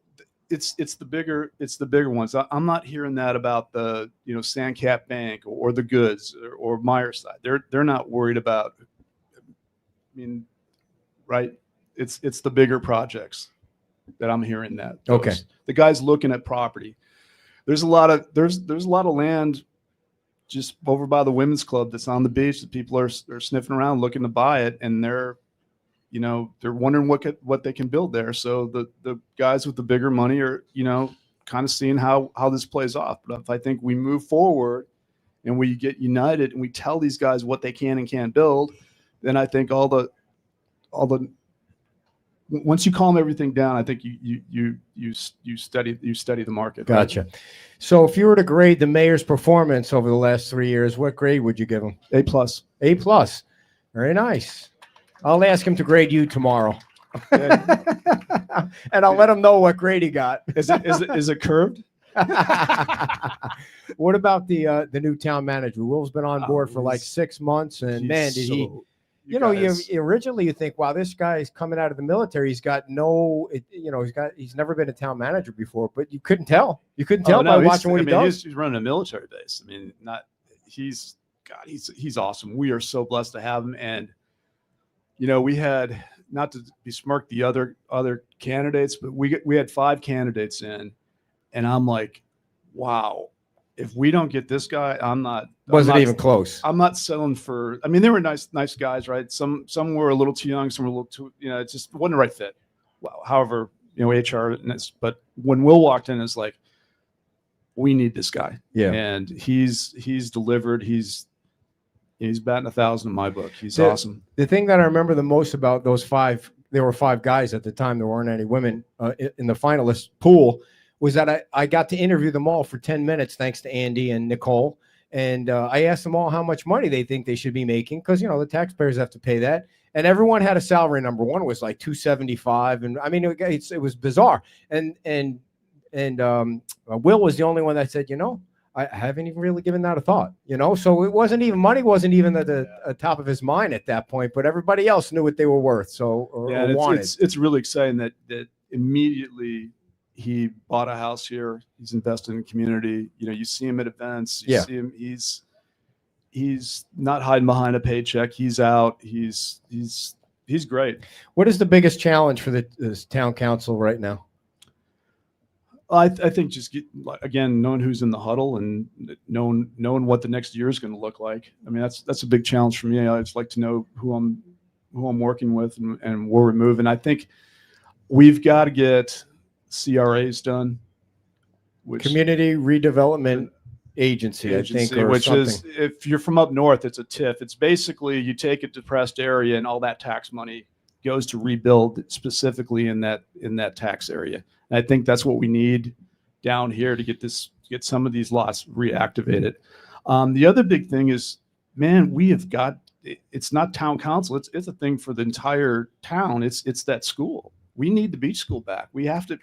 it's the bigger ones. I'm not hearing that about the Sandcap Bank or the Goods or Meyerside. They're not worried about. I mean, right? It's the bigger projects that I'm hearing that. Okay. The guys looking at property. There's a lot of land just over by the women's club that's on the beach that people are sniffing around looking to buy it, and they're wondering what they can build there. So the guys with the bigger money are, kind of seeing how this plays off. But if I think we move forward and we get united and we tell these guys what they can and can't build, then I think all the once you calm everything down, I think you study the market. Gotcha. Right? So if you were to grade the mayor's performance over the last 3 years, what grade would you give him? A+. A+. Very nice. I'll ask him to grade you tomorrow. Yeah. And I'll let him know what grade he got. Is it curved? What about the new town manager? Will's been on board for like 6 months, and man, did he? Originally you think, wow, this guy's coming out of the military. He's got he's never been a town manager before, but you couldn't tell. You couldn't tell by watching what he does. He's running a military base. I mean, he's awesome. We are so blessed to have him. And, we had, not to besmirk the other candidates, but we had 5 candidates in, and I'm like, wow, if we don't get this guy, Wasn't even close. I'm not selling for. I mean, they were nice guys, right? Some were a little too young, some were a little too. It just wasn't the right fit. Well, however, HR. But when Will walked in, it's like, we need this guy. Yeah, and he's delivered. He's batting 1,000 in my book. He's awesome. The thing that I remember the most about those 5, there were 5 guys at the time. There weren't any women in the finalist pool. Was that I got to interview them all for 10 minutes, thanks to Andy and Nicole. And I asked them all how much money they think they should be making, because, the taxpayers have to pay that. And everyone had a salary number. One was like $275. And I mean, it was bizarre. And Will was the only one that said, I haven't even really given that a thought, So it wasn't even, money wasn't even at the top of his mind at that point, but everybody else knew what they were worth. Or wanted. It's really exciting that immediately he bought a house here. He's invested in the community. You see him at events. You see him. He's not hiding behind a paycheck. He's out. He's great. What is the biggest challenge for this town council right now? I think just knowing who's in the huddle and knowing what the next year is going to look like. I mean, that's a big challenge for me. I just like to know who I'm working with and where we're moving. I think we've got to get CRAs done, Community Redevelopment Agency, I think, which something. Is, if you're from up north, it's a TIF. It's basically you take a depressed area and all that tax money goes to rebuild specifically in that tax area. And I think that's what we need down here to get some of these lots reactivated. The other big thing is, man, we have got. It's not town council. It's a thing for the entire town. It's that school. We need the beach school back. We have to.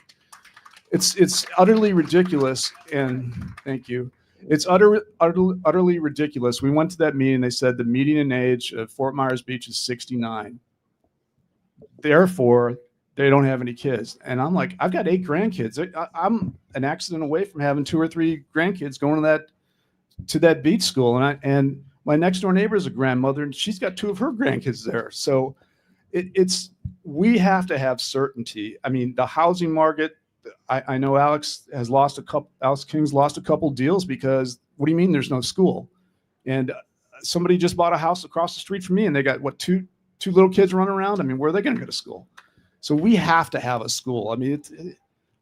It's utterly ridiculous. And thank you. It's utterly ridiculous. We went to that meeting. They said the median age of Fort Myers Beach is 69. Therefore, they don't have any kids. And I'm like, I've got 8 grandkids. I'm an accident away from having 2 or 3 grandkids going to that beach school. And my next door neighbor is a grandmother, and she's got 2 of her grandkids there. So we have to have certainty. I mean, the housing market, I know Alex King's lost a couple deals because, what do you mean there's no school? And somebody just bought a house across the street from me, and they got two little kids running around. I mean, where are they going to go to school? So we have to have a school. I mean,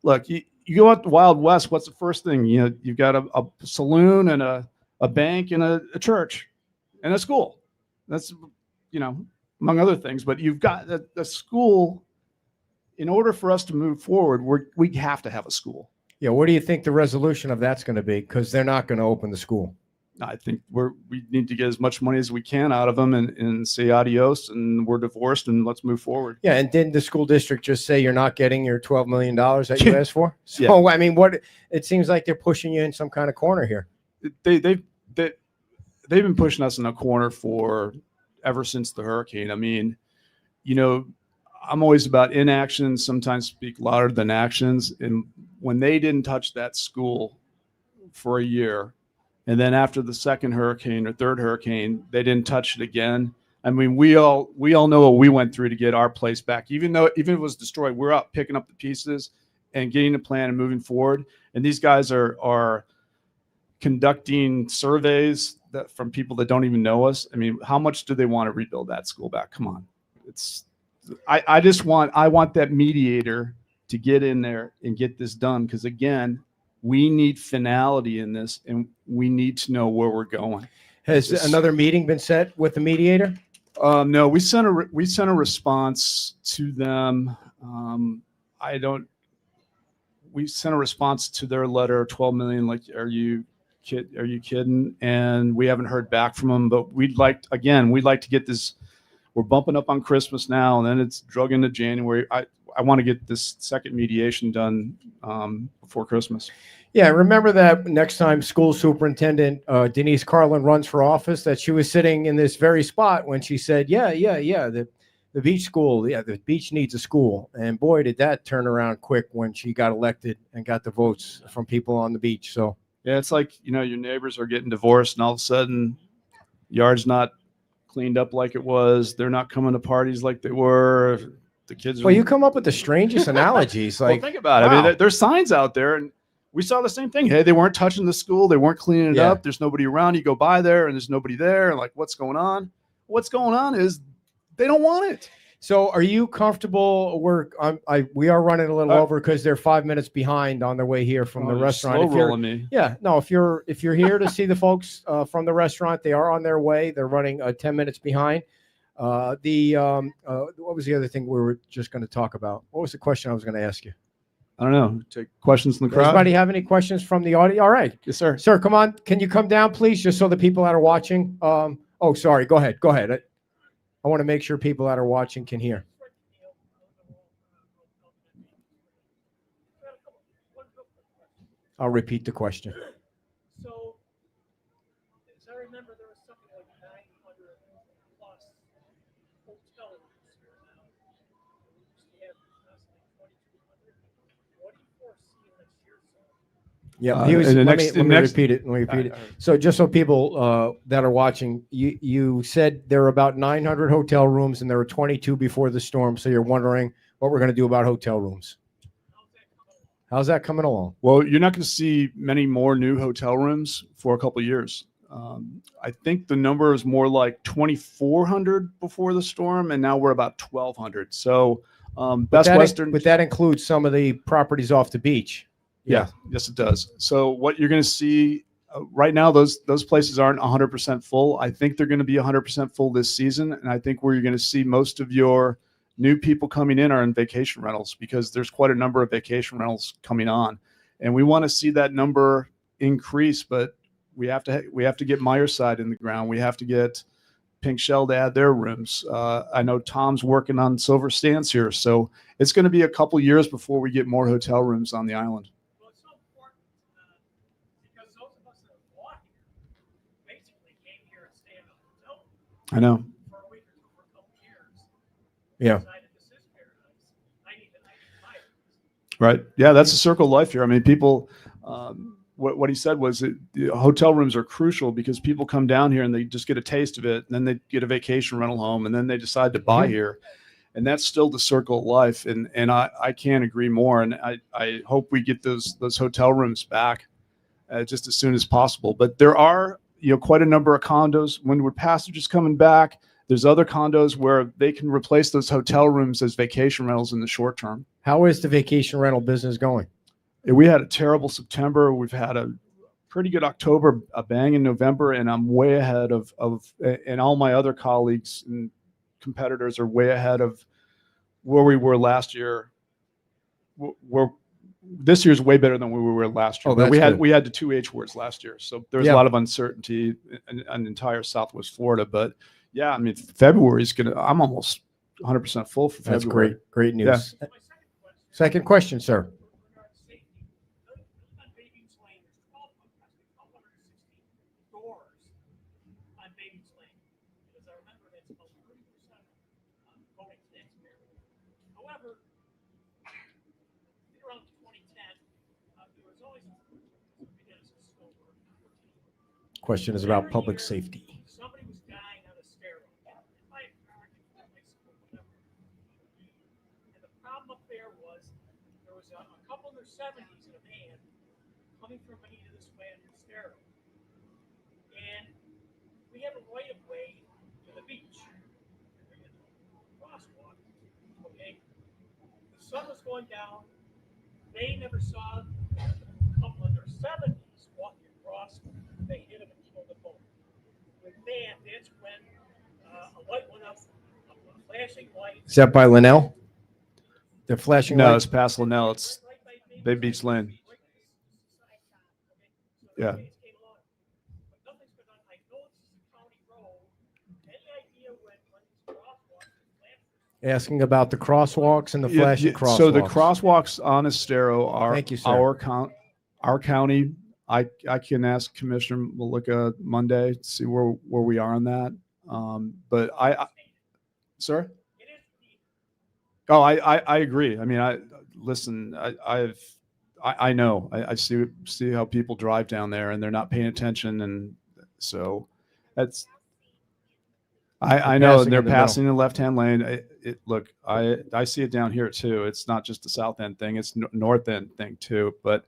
look, you go out the Wild West, what's the first thing? You've got a saloon and a bank and a church and a school. That's, among other things, but you've got the school. In order for us to move forward, we have to have a school. Yeah. What do you think the resolution of that's going to be? Because they're not going to open the school. I think we need to get as much money as we can out of them and say adios, and we're divorced, and let's move forward. Yeah. And didn't the school district just say you're not getting your $12 million that you asked for? So, yeah. I mean, it seems like they're pushing you in some kind of corner here. They've been pushing us in a corner ever since the hurricane. I mean, I'm always about inaction, sometimes speak louder than actions. And when they didn't touch that school for a year, and then after the second hurricane or third hurricane, they didn't touch it again, I mean, we all know what we went through to get our place back. Even if it was destroyed, we're out picking up the pieces and getting a plan and moving forward. And these guys are conducting surveys from people that don't even know us. I mean, how much do they want to rebuild that school back? Come on. I want that mediator to get in there and get this done. Because again, we need finality in this, and we need to know where we're going. Has another meeting been set with the mediator? No, we sent a response to them. We sent a response to their letter, 12 million. Like, are you kidding? And we haven't heard back from them. But we'd like to get this. We're bumping up on Christmas now, and then it's drug into January. I want to get this second mediation done before Christmas. Yeah, remember that next time school superintendent Denise Carlin runs for office, that she was sitting in this very spot when she said, yeah, the beach school, the beach needs a school. And boy, did that turn around quick when she got elected and got the votes from people on the beach. So yeah, it's like, your neighbors are getting divorced, and all of a sudden, yard's not cleaned up like it was. They're not coming to parties like they were. The kids. Well, you come up with the strangest analogies. Like, well, think about it. Wow. I mean, there's signs out there, and we saw the same thing. Hey, they weren't touching the school. They weren't cleaning it up. There's nobody around. You go by there, and there's nobody there. And like, what's going on? What's going on is they don't want it. So are you comfortable? We are running a little over because they're 5 minutes behind on their way here from the restaurant. Slow rolling me. Yeah, no. If you're here to see the folks from the restaurant, they are on their way. They're running 10 minutes behind. What was the other thing we were just going to talk about? What was the question I was going to ask you? I don't know. Take questions from the crowd. Does anybody have any questions from the audience? All right. Yes, sir. Sir, come on. Can you come down, please, just so the people that are watching? Oh, sorry. Go ahead. I want to make sure people that are watching can hear. I'll repeat the question. So, as I remember, there was something like 900 plus hotel rooms here now. We used to have 2,200. What do you foresee next year, sir? Yeah, let me repeat it. So just so people that are watching, you said there were about 900 hotel rooms and there were 22 before the storm. So you're wondering what we're going to do about hotel rooms. How's that coming along? Well, you're not going to see many more new hotel rooms for a couple of years. I think the number is more like 2,400 before the storm, and now we're about 1,200. So Best Western. But that includes some of the properties off the beach. Yeah. Yes, it does. So what you're going to see right now, those places aren't 100% full. I think they're going to be 100% full this season. And I think where you're going to see most of your new people coming in are in vacation rentals, because there's quite a number of vacation rentals coming on. And we want to see that number increase, but we have to get Myerside in the ground. We have to get Pink Shell to add their rooms. I know Tom's working on Silver Stands here. So it's going to be a couple years before we get more hotel rooms on the island. I know. Yeah. Right. Yeah, that's a circle of life here. I mean, people, what he said was that hotel rooms are crucial because people come down here and they just get a taste of it, and then they get a vacation rental home, and then they decide to buy here. And that's still the circle of life. And I can't agree more. And I hope we get those hotel rooms back just as soon as possible. But there are, quite a number of condos. Windward Passage is coming back. There's other condos where they can replace those hotel rooms as vacation rentals in the short term. How is the vacation rental business going? We had a terrible September. We've had a pretty good October, a bang in November, and I'm way ahead of and all my other colleagues and competitors are way ahead of where we were last year. This year's way better than where we were last year. We had the 2 H words last year, so there's a lot of uncertainty in entire Southwest Florida. But yeah, I mean, February is I'm almost 100% full for February. That's great news. Yeah. Second question, sir. Question is about public safety. Somebody was dying on a stairwell. was a couple in their 70s in a van coming from Bonita this way in Estero. And we have a right of way to the beach. Crosswalk. Okay. The sun was going down. They never saw a couple in their 70s walking across. They hit them and killed them both. With that, that's when a light went up, a flashing light. Is that by Linnell? The flashing No, lights. it's past Linnell. It's Bay Beach Lane. Yeah. Asking about the crosswalks and the Yeah, flashing yeah, crosswalks. so the crosswalks on Estero are Thank you, sir. our county. I can ask Commissioner Malika Monday to see where we are on that. But sir. Oh, I agree. I mean, I know. I see how people drive down there and they're not paying attention, and so that's. I know they're passing the left-hand lane. Look, I see it down here too. It's not just the south end thing; it's north end thing too. But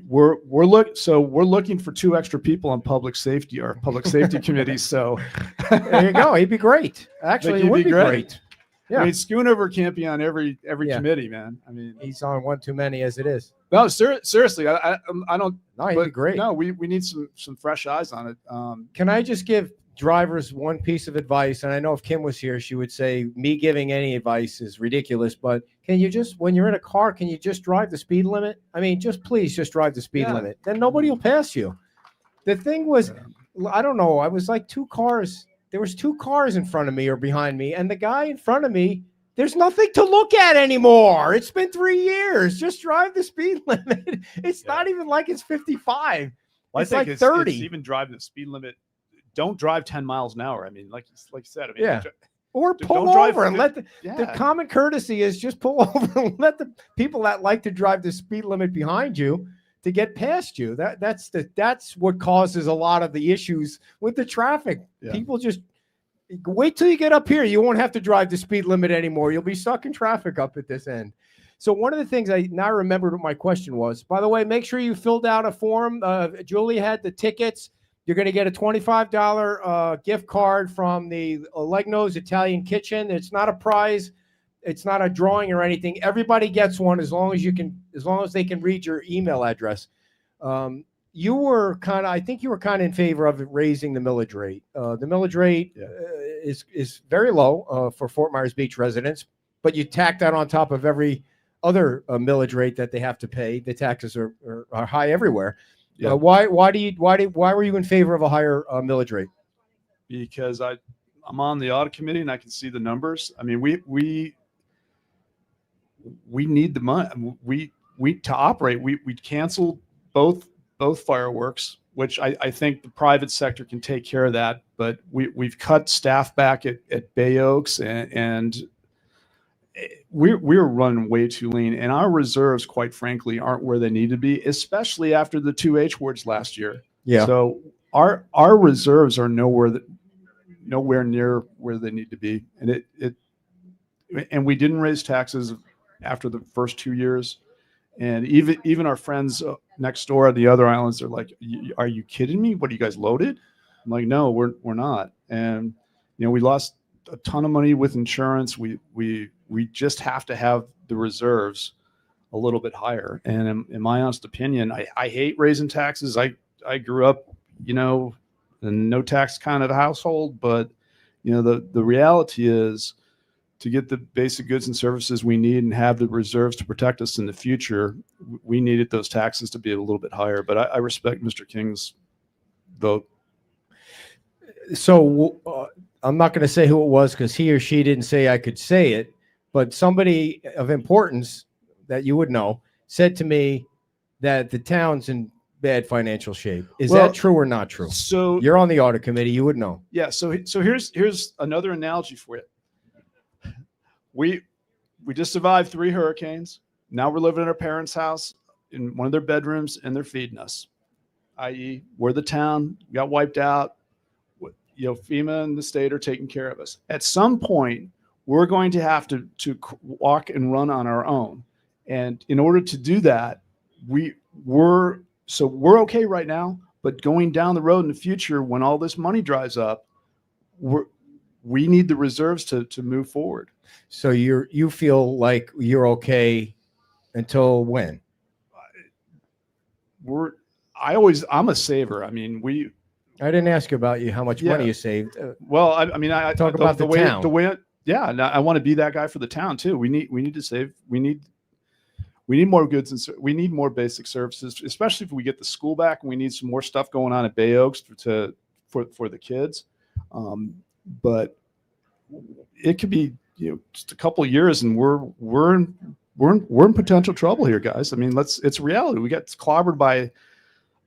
we're looking for 2 extra people on public safety committee. So there you go. He'd be great. Actually, it would be great. Yeah. I mean, Schoonover can't be on every committee, man. I mean, he's on one too many as it is. No, seriously, I don't. No, he'd be great. No, we need some fresh eyes on it. Can I just give drivers one piece of advice? And I know if Kim was here, she would say me giving any advice is ridiculous. But can you just, when you're in a car, can you just drive the speed limit? I mean, please just drive the speed limit. Then nobody will pass you. The thing was, I don't know. I was like 2 cars. There was 2 cars in front of me or behind me, and the guy in front of me, there's nothing to look at anymore. It's been 3 years. Just drive the speed limit. It's not even like it's 55. Well, it's like 30. It's even driving the speed limit. Don't drive 10 miles an hour. I mean, like you said. I mean, or pull over and let the common courtesy is just pull over and let the people that like to drive the speed limit behind you to get past you. That's what causes a lot of the issues with the traffic. Yeah. People just wait till you get up here. You won't have to drive the speed limit anymore. You'll be stuck in traffic up at this end. So one of the things I now remembered what my question was. By the way, make sure you filled out a form. Julie had the tickets. You're going to get a $25 gift card from the Legno's Italian Kitchen. It's not a prize. It's not a drawing or anything. Everybody gets one as long as they can read your email address. You were I think you were kind of in favor of raising the millage rate. The millage rate is very low for Fort Myers Beach residents, but you tack that on top of every other millage rate that they have to pay. The taxes are high everywhere. Yeah. Why were you in favor of a higher millage rate? Because I'm on the audit committee and I can see the numbers. I mean, we need the money. We to operate. We canceled both fireworks, which I think the private sector can take care of that. But we've cut staff back at Bay Oaks and we're running way too lean, and our reserves, quite frankly, aren't where they need to be, especially after the 2 H words last year. Yeah. So our reserves are nowhere near where they need to be, and we didn't raise taxes after the first 2 years, and even our friends next door at the other islands are like, "Are you kidding me? What, are you guys loaded?" I'm like, "No, we're not." And we lost a ton of money with insurance. We just have to have the reserves a little bit higher. And in my honest opinion, I hate raising taxes. I grew up, in a no tax kind of household, but the reality is to get the basic goods and services we need and have the reserves to protect us in the future, we needed those taxes to be a little bit higher. But I respect Mr. King's vote. So I'm not going to say who it was because he or she didn't say I could say it, but somebody of importance that you would know said to me that the town's in bad financial shape. Is that true or not true? So you're on the audit committee. You would know. Yeah. So here's another analogy for you. We just survived 3 hurricanes. Now we're living in our parents' house in one of their bedrooms, and they're feeding us, i.e., we're the town, got wiped out. FEMA and the state are taking care of us. At some point, we're going to have to walk and run on our own. And in order to do that, we're okay right now, but going down the road in the future, when all this money dries up, we need the reserves to move forward. So you feel like you're okay until when? I'm a saver. I mean, I didn't ask you about you how much money you saved. Well, I mean, I talk about the town. Yeah, and I want to be that guy for the town too. We need to save. We need more goods and we need more basic services, especially if we get the school back and we need some more stuff going on at Bay Oaks for the kids. But it could be just a couple of years and we're in potential trouble here, guys. I mean, it's reality. We got clobbered by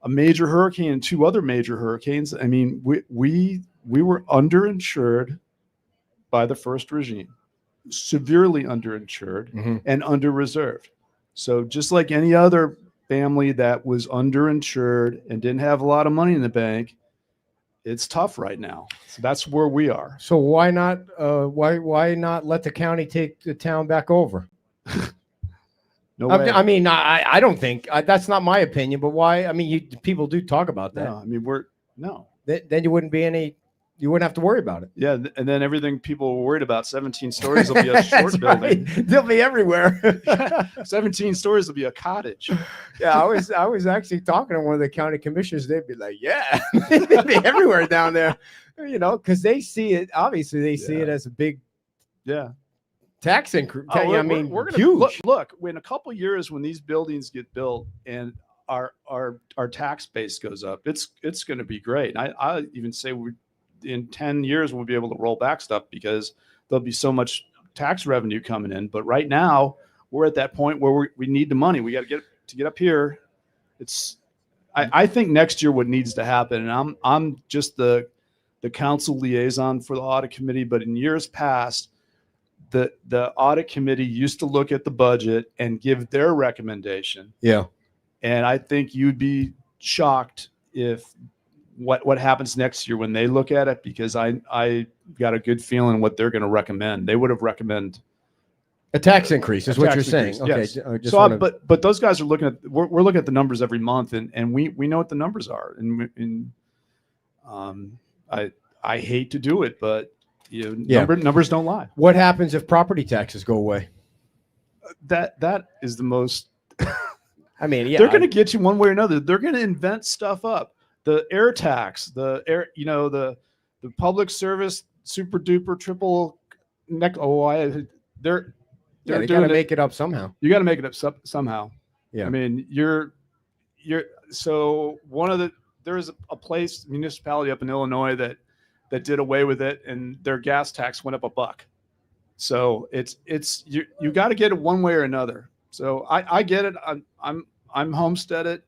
a major hurricane and 2 other major hurricanes. I mean, we were underinsured by the first regime, severely underinsured and under-reserved. So just like any other family that was underinsured and didn't have a lot of money in the bank, it's tough right now. So that's where we are. So why not let the county take the town back over? No way. I mean, I don't think that's not my opinion, but why? I mean, people do talk about that. No, I mean, Then you wouldn't have to worry about it. Yeah, and then everything people were worried about, 17 stories will be a short building. Right. They'll be everywhere. 17 stories will be a cottage. Yeah, I was actually talking to one of the county commissioners. They'd be like, yeah, they'd be everywhere down there, because they see it. Obviously, they see it as a big tax increase. Oh, I mean, we're gonna, huge. Look, in a couple of years, when these buildings get built and our tax base goes up, it's going to be great. I even say in 10 years we'll be able to roll back stuff because there'll be so much tax revenue coming in. But right now we're at that point where we need the money. We got to get up here. I think next year what needs to happen, and I'm just the council liaison for the audit committee, but in years past, the audit committee used to look at the budget and give their recommendation. Yeah. And I think you'd be shocked if what happens next year when they look at it, because I got a good feeling what they're going to recommend. They would have recommended a tax increase is what you're saying. Yes. Okay. So, but those guys are looking at, we're looking at the numbers every month, and we know what the numbers are. And I hate to do it, but numbers don't lie. What happens if property taxes go away? That is the most. I mean, yeah, they're going to get you one way or another. They're going to invent stuff up. The air tax, the public service super duper triple neck. They're got to make it up somehow. You got to make it up somehow. Yeah. I mean, so there's a place, municipality up in Illinois that did away with it, and their gas tax went up $1. So you got to get it one way or another. So I get it. I'm homesteaded,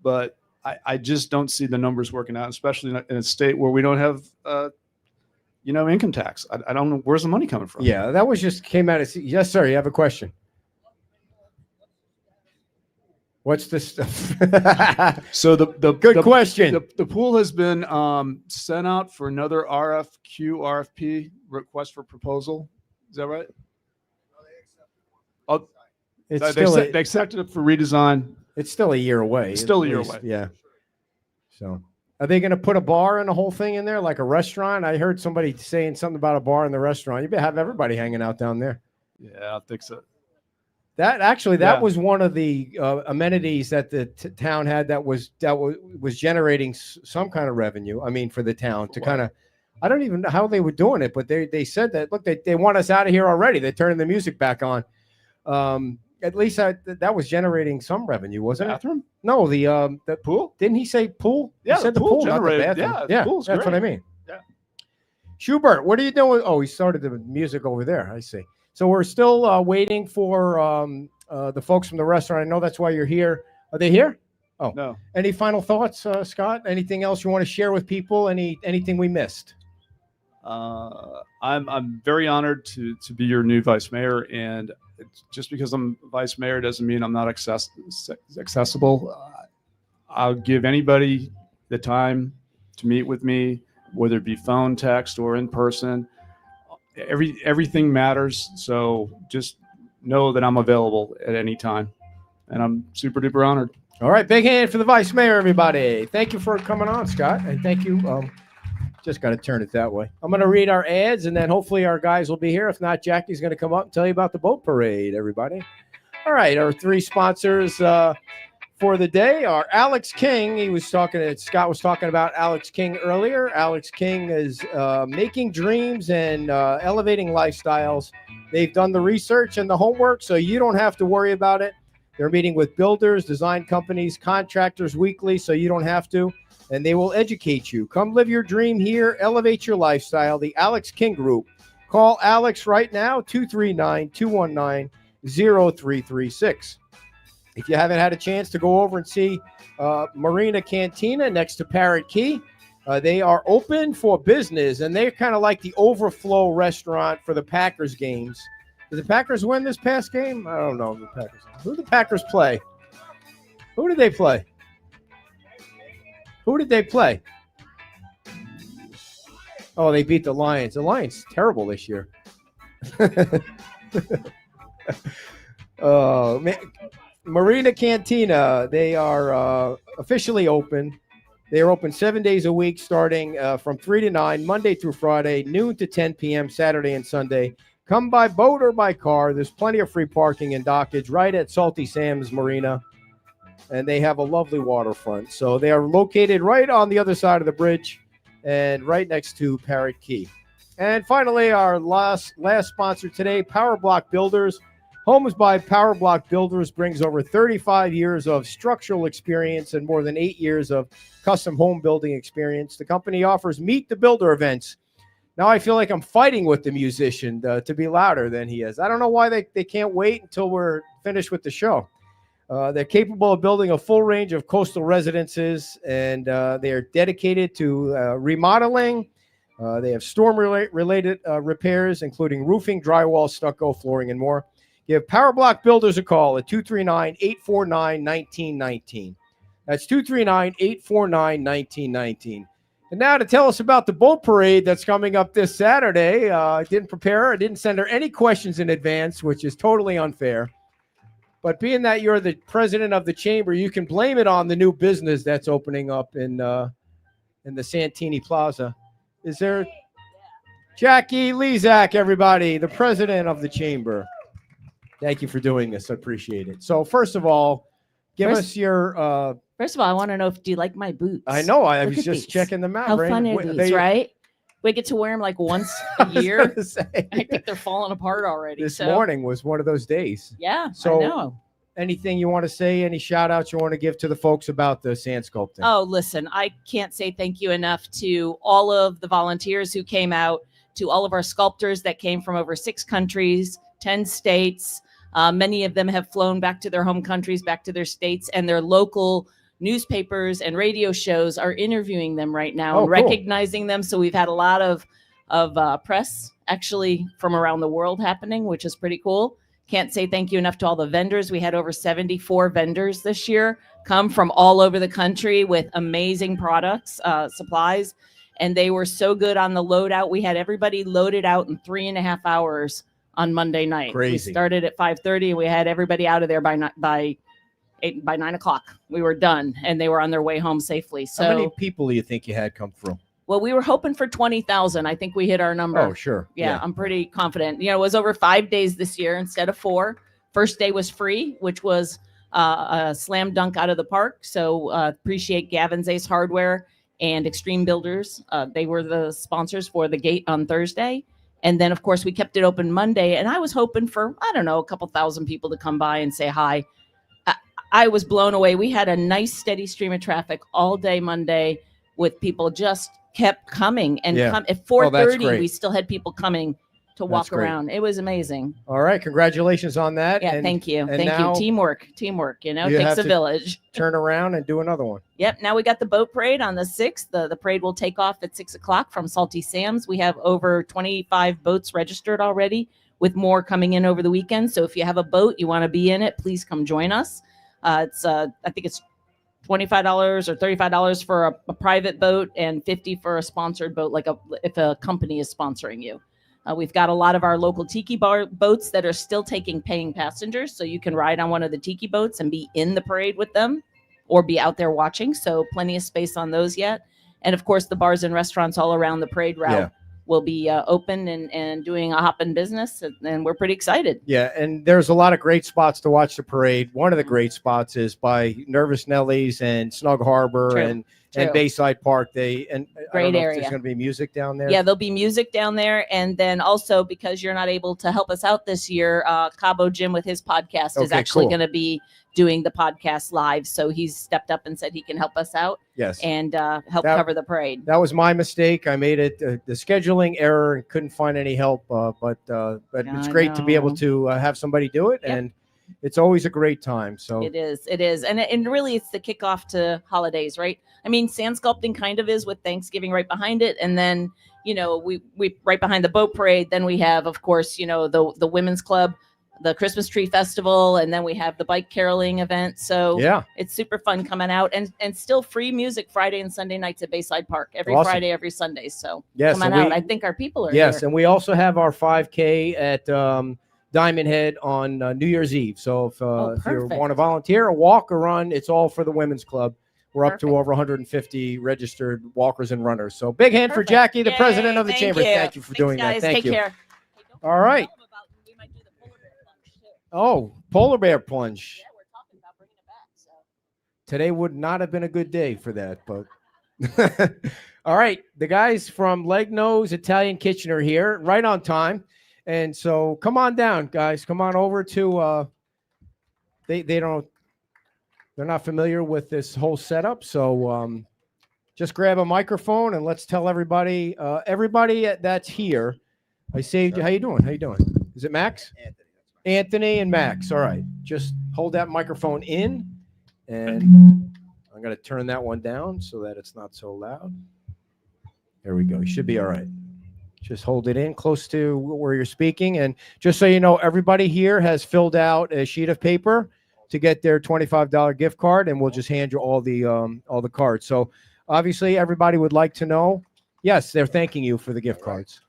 but I just don't see the numbers working out, especially in a state where we don't have, income tax. I don't know, where's the money coming from? Yeah, that was just came out of. Yes, sir. You have a question. What's this stuff? So good question. The pool has been sent out for another RFP, request for proposal. Is that right? Oh, they accepted it for redesign. It's still a year away. It's still a year away. Yeah. So, are they going to put a bar and the whole thing in there, like a restaurant? I heard somebody saying something about a bar in the restaurant. You better have everybody hanging out down there. Yeah, I think so. That was one of the amenities that the town had that was generating some kind of revenue. I mean, for the town to kind of, I don't even know how they were doing it, but they said that, look, they want us out of here already. They're turning the music back on. At least that was generating some revenue, wasn't Bathroom? it? No, the pool. Didn't he say pool? Yeah, he said the pool, not the bathroom. Yeah, the pool's that's great. what I mean. Yeah. Schubert, what are you doing? Oh, he started the music over there. I see. So we're still waiting for the folks from the restaurant. I know that's why you're here. Are they here? Oh, no. Any final thoughts, Scott? Anything else you want to share with people? Anything we missed? I'm very honored to be your new vice mayor, and just because I'm vice mayor doesn't mean I'm not accessible. I'll give anybody the time to meet with me, whether it be phone, text, or in person. Everything matters. So just know that I'm available at any time. And I'm super duper honored. All right, big hand for the vice mayor, everybody. Thank you for coming on, Scott, and thank you. Just got to turn it that way. I'm going to read our ads, and then hopefully our guys will be here. If not, Jackie's going to come up and tell you about the boat parade, everybody. All right, our three sponsors for the day are Alex King. Scott was talking about Alex King earlier. Alex King is making dreams and elevating lifestyles. They've done the research and the homework, so you don't have to worry about it. They're meeting with builders, design companies, contractors weekly, so you don't have to, and they will educate you. Come live your dream here, elevate your lifestyle. The Alex King Group. Call Alex right now, 239-219-0336. If you haven't had a chance to go over and see Marina Cantina next to Parrot Key, they are open for business, and they're kind of like the overflow restaurant for the Packers games. Did the Packers win this past game? I don't know. Who did the Packers play? Who did they play? Who did they play? Oh, they beat the Lions. The Lions terrible this year. Oh, man. Marina Cantina, they are officially open. They are open 7 days a week, starting from 3 to 9, Monday through Friday, noon to 10 p.m., Saturday and Sunday. Come by boat or by car. There's plenty of free parking and dockage right at Salty Sam's Marina, and they have a lovely waterfront. So they are located right on the other side of the bridge and right next to Parrot Key. And finally, our last sponsor today, Power Block Builders. Homes by Power Block Builders brings over 35 years of structural experience and more than 8 years of custom home building experience. The company offers Meet the Builder events. Now I feel like I'm fighting with the musician to be louder than he is. I don't know why they can't wait until we're finished with the show. They're capable of building a full range of coastal residences, and they are dedicated to remodeling. They have storm-related repairs, including roofing, drywall, stucco, flooring, and more. Give Power Block Builders a call at 239-849-1919. That's 239-849-1919. And now to tell us about the boat parade that's coming up this Saturday. I didn't prepare her. I didn't send her any questions in advance, which is totally unfair. But being that you're the president of the chamber, you can blame it on the new business that's opening up in the Santini Plaza. Is there Jackie Lezak, everybody, the president of the chamber? Thank you for doing this. I appreciate it. So first of all, give us your. First of all, I want to know do you like my boots? I know. I Look was at just these. checking them out. How Rain. fun are these, right? We get to wear them like once a year. I think they're falling apart already. This morning was one of those days. Yeah, So- I know. Anything you want to say? Any shout outs you want to give to the folks about the sand sculpting? Oh, listen, I can't say thank you enough to all of the volunteers who came out, to all of our sculptors that came from over 6 countries, 10 states. Many of them have flown back to their home countries, back to their states, and their local newspapers and radio shows are interviewing them right now and cool. recognizing them. So we've had a lot of press actually from around the world happening, which is pretty cool. Can't say thank you enough to all the vendors. We had over 74 vendors this year come from all over the country with amazing products, supplies, and they were so good on the loadout. We had everybody loaded out in 3.5 hours on Monday night. Crazy. We started at 5:30 and we had everybody out of there by 9 o'clock. We were done and they were on their way home safely. So How many people do you think you had come through? well, we were hoping for 20,000. I think we hit our number. Oh, sure. Yeah, I'm pretty confident. You know, it was over 5 days this year instead of 4. First day was free, which was a slam dunk out of the park. So appreciate Gavin's Ace Hardware and Extreme Builders. They were the sponsors for the gate on Thursday. And then, of course, we kept it open Monday. And I was hoping for, I don't know, a couple thousand people to come by and say hi. I was blown away. We had a nice, steady stream of traffic all day Monday with people just kept coming. And Yeah. at Oh, that's 4:30, great. we still had people coming to That's walk great. around. It was amazing. All right. Congratulations on that. Yeah, and thank you. and Thank now you. Teamwork, you know, you takes have a to- village. Turn around and do another one. Yep. Now we got the boat parade on the 6th. The parade will take off at 6 o'clock from Salty Sam's. We have over 25 boats registered already, with more coming in over the weekend. So if you have a boat, you want to be in it, please come join us. I think it's $25 or $35 for a private boat and $50 for a sponsored boat, like if a company is sponsoring you. We've got a lot of our local tiki bar boats that are still taking paying passengers. So you can ride on one of the tiki boats and be in the parade with them or be out there watching. So plenty of space on those yet. And of course, the bars and restaurants all around the parade route will be open and doing a hopping business. And we're pretty excited. Yeah, and there's a lot of great spots to watch the parade. One of the great spots is by Nervous Nellies and Snug Harbor True. and Bayside Park. Great area. There's going to be music down there. Yeah, there'll be music down there. And then also, because you're not able to help us out this year, Cabo Jim with his podcast is actually going to be doing the podcast live. So he's stepped up and said he can help us out. Yes. And help cover the parade. That was my mistake. I made it the scheduling error and couldn't find any help. But it's great to be able to have somebody do it. Yep. And it's always a great time. So it is. And really it's the kickoff to holidays, right? I mean, sand sculpting kind of is with Thanksgiving right behind it. And then, we right behind the boat parade, then we have, of course, the women's club, the Christmas tree festival, and then we have the bike caroling event. So yeah, it's super fun coming out and still free music Friday and Sunday nights at Bayside Park every awesome. Friday, every Sunday. So yes, come on out. I think our people are yes. here. And we also have our 5K at Diamond Head on New Year's Eve. So if you want to volunteer, or walk or run, it's all for the women's club. We're up to over 150 registered walkers and runners. So big hand for Jackie, the president of the chamber. Thank you for doing that. Thank you. Take care. All right. Oh, polar bear plunge. Yeah, we're talking about bringing it back. So today would not have been a good day for that, but all right. The guys from Legno's Italian Kitchen are here right on time. And so come on down, guys. Come on over to they're not familiar with this whole setup. So just grab a microphone and let's tell everybody that's here. I saved you. How you doing? Is it Max? Anthony and Max. All right. Just hold that microphone in, and I'm going to turn that one down so that it's not so loud. There we go. You should be all right. Just hold it in close to where you're speaking. And just so you know, everybody here has filled out a sheet of paper to get their $25 gift card, and we'll just hand you all the cards. So obviously everybody would like to know. Yes, they're thanking you for the gift cards.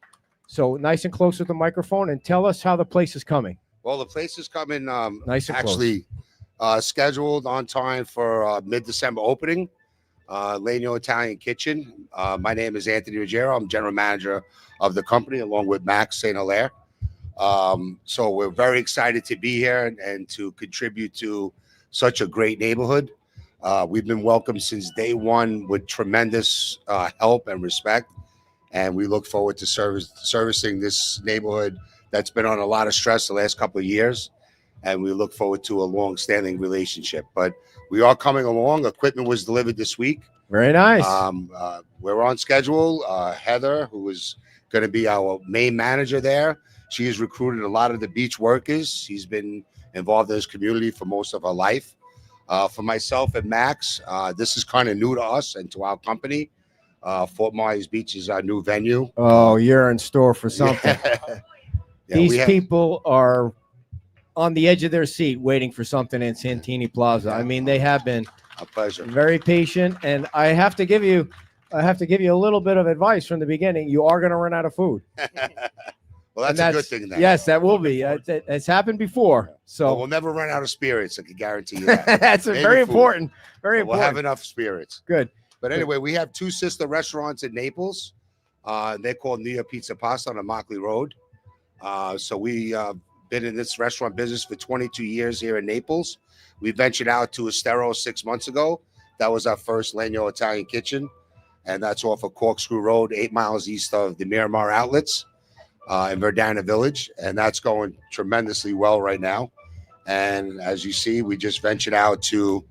So nice and close with the microphone, and tell us how the place is coming. Well, the place is coming nice and actually scheduled on time for mid-December opening. Legno Italian Kitchen. My name is Anthony Ruggiero. I'm general manager of the company along with Max St. Hilaire. So we're very excited to be here and to contribute to such a great neighborhood. We've been welcomed since day one with tremendous help and respect. And we look forward to servicing this neighborhood that's been on a lot of stress the last couple of years. And we look forward to a long-standing relationship. But we are coming along. Equipment was delivered this week. Very nice. We're on schedule. Heather, who is going to be our main manager there, she has recruited a lot of the beach workers. She's been involved in this community for most of her life. For myself and Max, this is kind of new to us and to our company. Fort Myers Beach is our new venue. Oh, you're in store for something. Yeah, These people are on the edge of their seat waiting for something in Santini Plaza. I mean, they have been a pleasure. Very patient, and I have to give you a little bit of advice from the beginning. You are going to run out of food. Well, that's a good thing then. Yes, that will be. It's happened before. So we'll never run out of spirits. I can guarantee you that. That's very important. Very important. We'll have enough spirits. Good. But anyway, we have two sister restaurants in Naples. They're called New York Pizza Pasta on Immokalee Road. So we been in this restaurant business for 22 years here in Naples. We ventured out to Estero 6 months ago. That was our first Legno Italian Kitchen. And that's off of Corkscrew Road, 8 miles east of the Miramar Outlets in Verdana Village. And that's going tremendously well right now. And as you see, we just ventured out to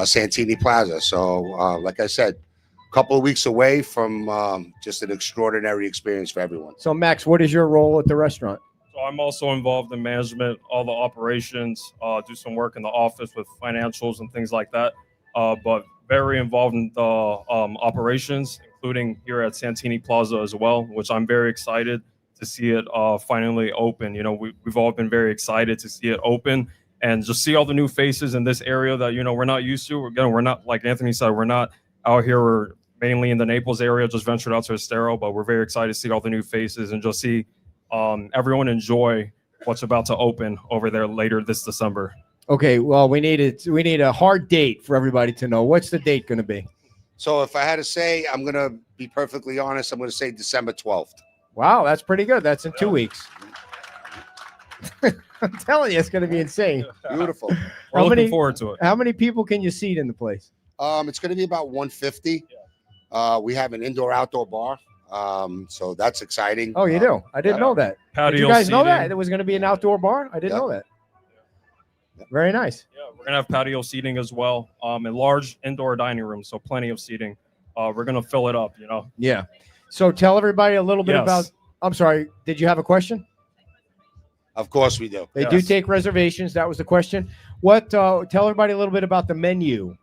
Santini Plaza. So like I said, a couple of weeks away from just an extraordinary experience for everyone. So Max, what is your role at the restaurant? So I'm also involved in management, all the operations, do some work in the office with financials and things like that. But very involved in the operations, including here at Santini Plaza as well, which I'm very excited to see it finally open. You know, we've all been very excited to see it open and just see all the new faces in this area that, you know, we're not used to. We're not, like Anthony said, we're not out here. We're mainly in the Naples area, just ventured out to Estero, but we're very excited to see all the new faces and just see everyone enjoy what's about to open over there later this December. Okay, well, we need a hard date for everybody to know. What's the date going to be? So if I had to say, I'm going to be perfectly honest. I'm going to say December 12th. Wow, that's pretty good. That's in 2 weeks. I'm telling you, it's going to be insane. Beautiful. We're looking forward to it. How many people can you seat in the place? It's going to be about 150. We have an indoor-outdoor bar, so that's exciting. Oh, you do? I didn't know that. Patio Did you guys know that seating. there was going to be an outdoor bar? I didn't know that. Very nice. Yeah, we're gonna have patio seating as well, and large indoor dining room, so plenty of seating. We're gonna fill it up, you know. Yeah. So tell everybody a little bit Yes. about. I'm sorry. Did you have a question? Of course we do. They do Yes. take reservations. That was the question. What? Tell everybody a little bit about the menu.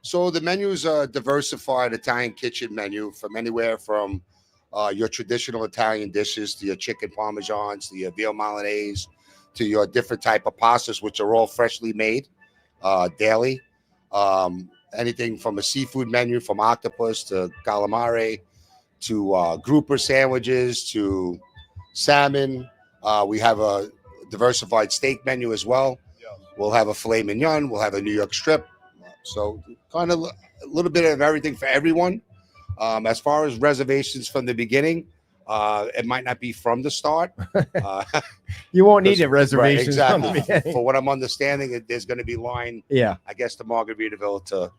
So the menu is a diversified Italian kitchen menu from anywhere from your traditional Italian dishes to your chicken parmesans, to your veal Milanese, to your different type of pastas, which are all freshly made daily. Anything from a seafood menu, from octopus to calamari, to grouper sandwiches, to salmon. We have a diversified steak menu as well. We'll have a filet mignon. We'll have a New York strip. So kind of a little bit of everything for everyone. As far as reservations from the beginning, it might not be from the start. You won't need a Right, reservation. exactly. For what I'm understanding, there's going to be line, Yeah. I guess, to Margaritaville to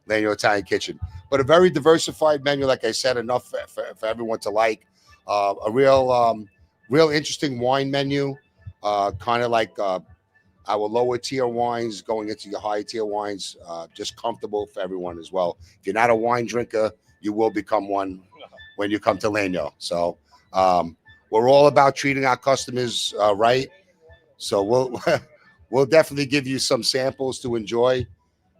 Legno Italian Kitchen. But a very diversified menu, like I said, enough for everyone to like. A real interesting wine menu, kind of like our lower tier wines going into your higher tier wines, just comfortable for everyone as well. If you're not a wine drinker, you will become one when you come to Legno. So we're all about treating our customers right. So we'll definitely give you some samples to enjoy,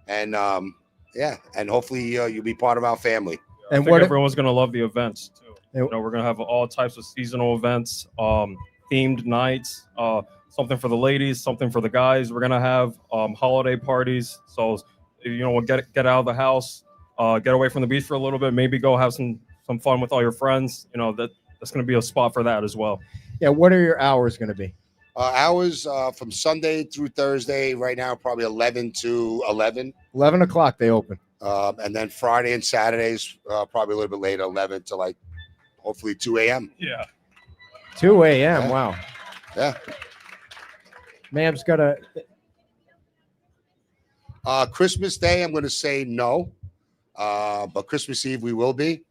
and and hopefully you'll be part of our family. I And think what? everyone's gonna love the events too. And- You know, we're gonna have all types of seasonal events, themed nights, something for the ladies, something for the guys. We're gonna have holiday parties. So we'll get out of the house, get away from the beach for a little bit, maybe go have some fun with all your friends. You know, that's gonna be a spot for that as well. Yeah. What are your hours going to be? Hours from Sunday through Thursday, right now, probably 11 to 11. 11 o'clock they open. And then Friday and Saturdays, probably a little bit later, 11 to like hopefully 2 a.m. Yeah. 2 a.m. Yeah. Wow. Yeah. Ma'am's got a. Christmas Day, I'm going to say no. But Christmas Eve, we will be.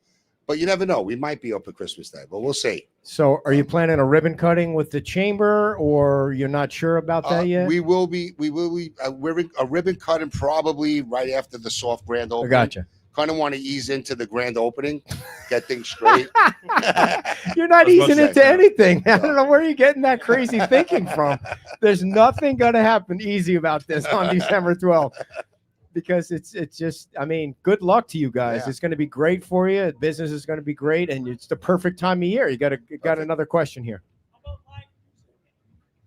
But you never know. We might be open Christmas Day, but we'll see. So are you planning a ribbon cutting with the chamber, or you're not sure about that yet? We will be a ribbon cutting probably right after the soft grand I opening. gotcha. Kind of want to ease into the grand opening, get things straight. You're not I was about easing to into say, anything. I don't know where you're getting that crazy thinking from. There's nothing going to happen easy about this on December 12th, because it's just, I mean, good luck to you guys. Yeah. It's going to be great for you. Business is going to be great, and it's the perfect time of year. You got another question here.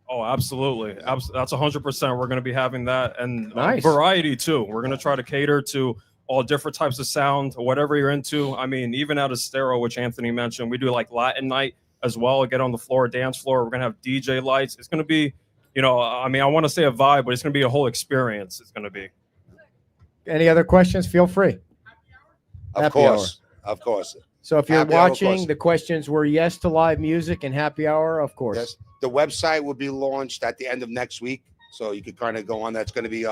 Oh, absolutely. That's 100%. We're going to be having that, and Nice. variety too. We're going to try to cater to all different types of sound, whatever you're into. I mean, even out of stereo, which Anthony mentioned, we do like Latin night as well. Get on the floor, dance floor. We're going to have DJ lights. It's going to be, I mean, I want to say a vibe, but it's going to be a whole experience. It's going to be. Any other questions? Feel free. Of Happy course. Of course. So if you're Happy hour, of watching, course. the questions were yes to live music and happy hour, of course. Yes. The website will be launched at the end of next week. So you can kind of go on. That's going to be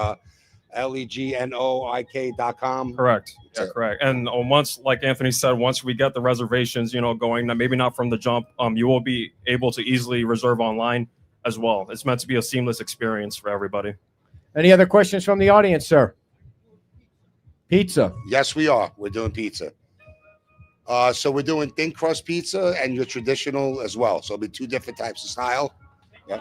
legnoik.com. Correct. Yeah, So- correct. And once, like Anthony said, once we get the reservations, going, maybe not from the jump, you will be able to easily reserve online as well. It's meant to be a seamless experience for everybody. Any other questions from the audience, sir? Pizza. Yes, we are. We're doing pizza. So we're doing thin crust pizza and your traditional as well. So it'll be two different types of style. Yeah.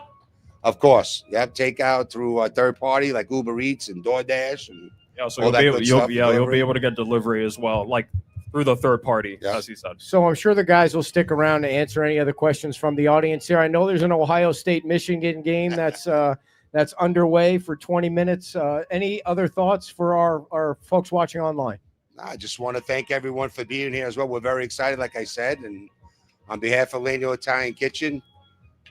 Of course. You have takeout through a third party like Uber Eats and DoorDash. And Yeah, so All that good stuff, you'll delivery. be able to get delivery as well, like through the third party, Yeah. as he said. So I'm sure the guys will stick around to answer any other questions from the audience here. I know there's an Ohio State Michigan game that's underway for 20 minutes. Any other thoughts for our folks watching online? I just want to thank everyone for being here as well. We're very excited, like I said, and On behalf of Legno Italian Kitchen,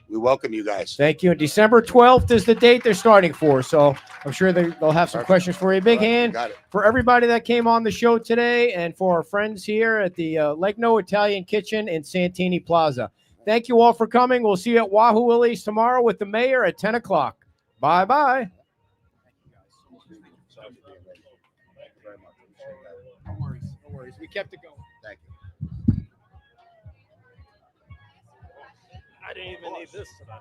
we welcome you guys. Thank you. And December 12th is the date they're starting for. So I'm sure they'll have some Perfect. questions for you. Big All right, you hand got it. for everybody that came on the show today and for our friends here at the Legno Italian Kitchen in Santini Plaza. Thank you all for coming. We'll see you at Wahoo Willie's tomorrow with the mayor at 10 o'clock. Bye-bye. No worries. No worries. We kept it going. Thank you. I didn't even need this tonight.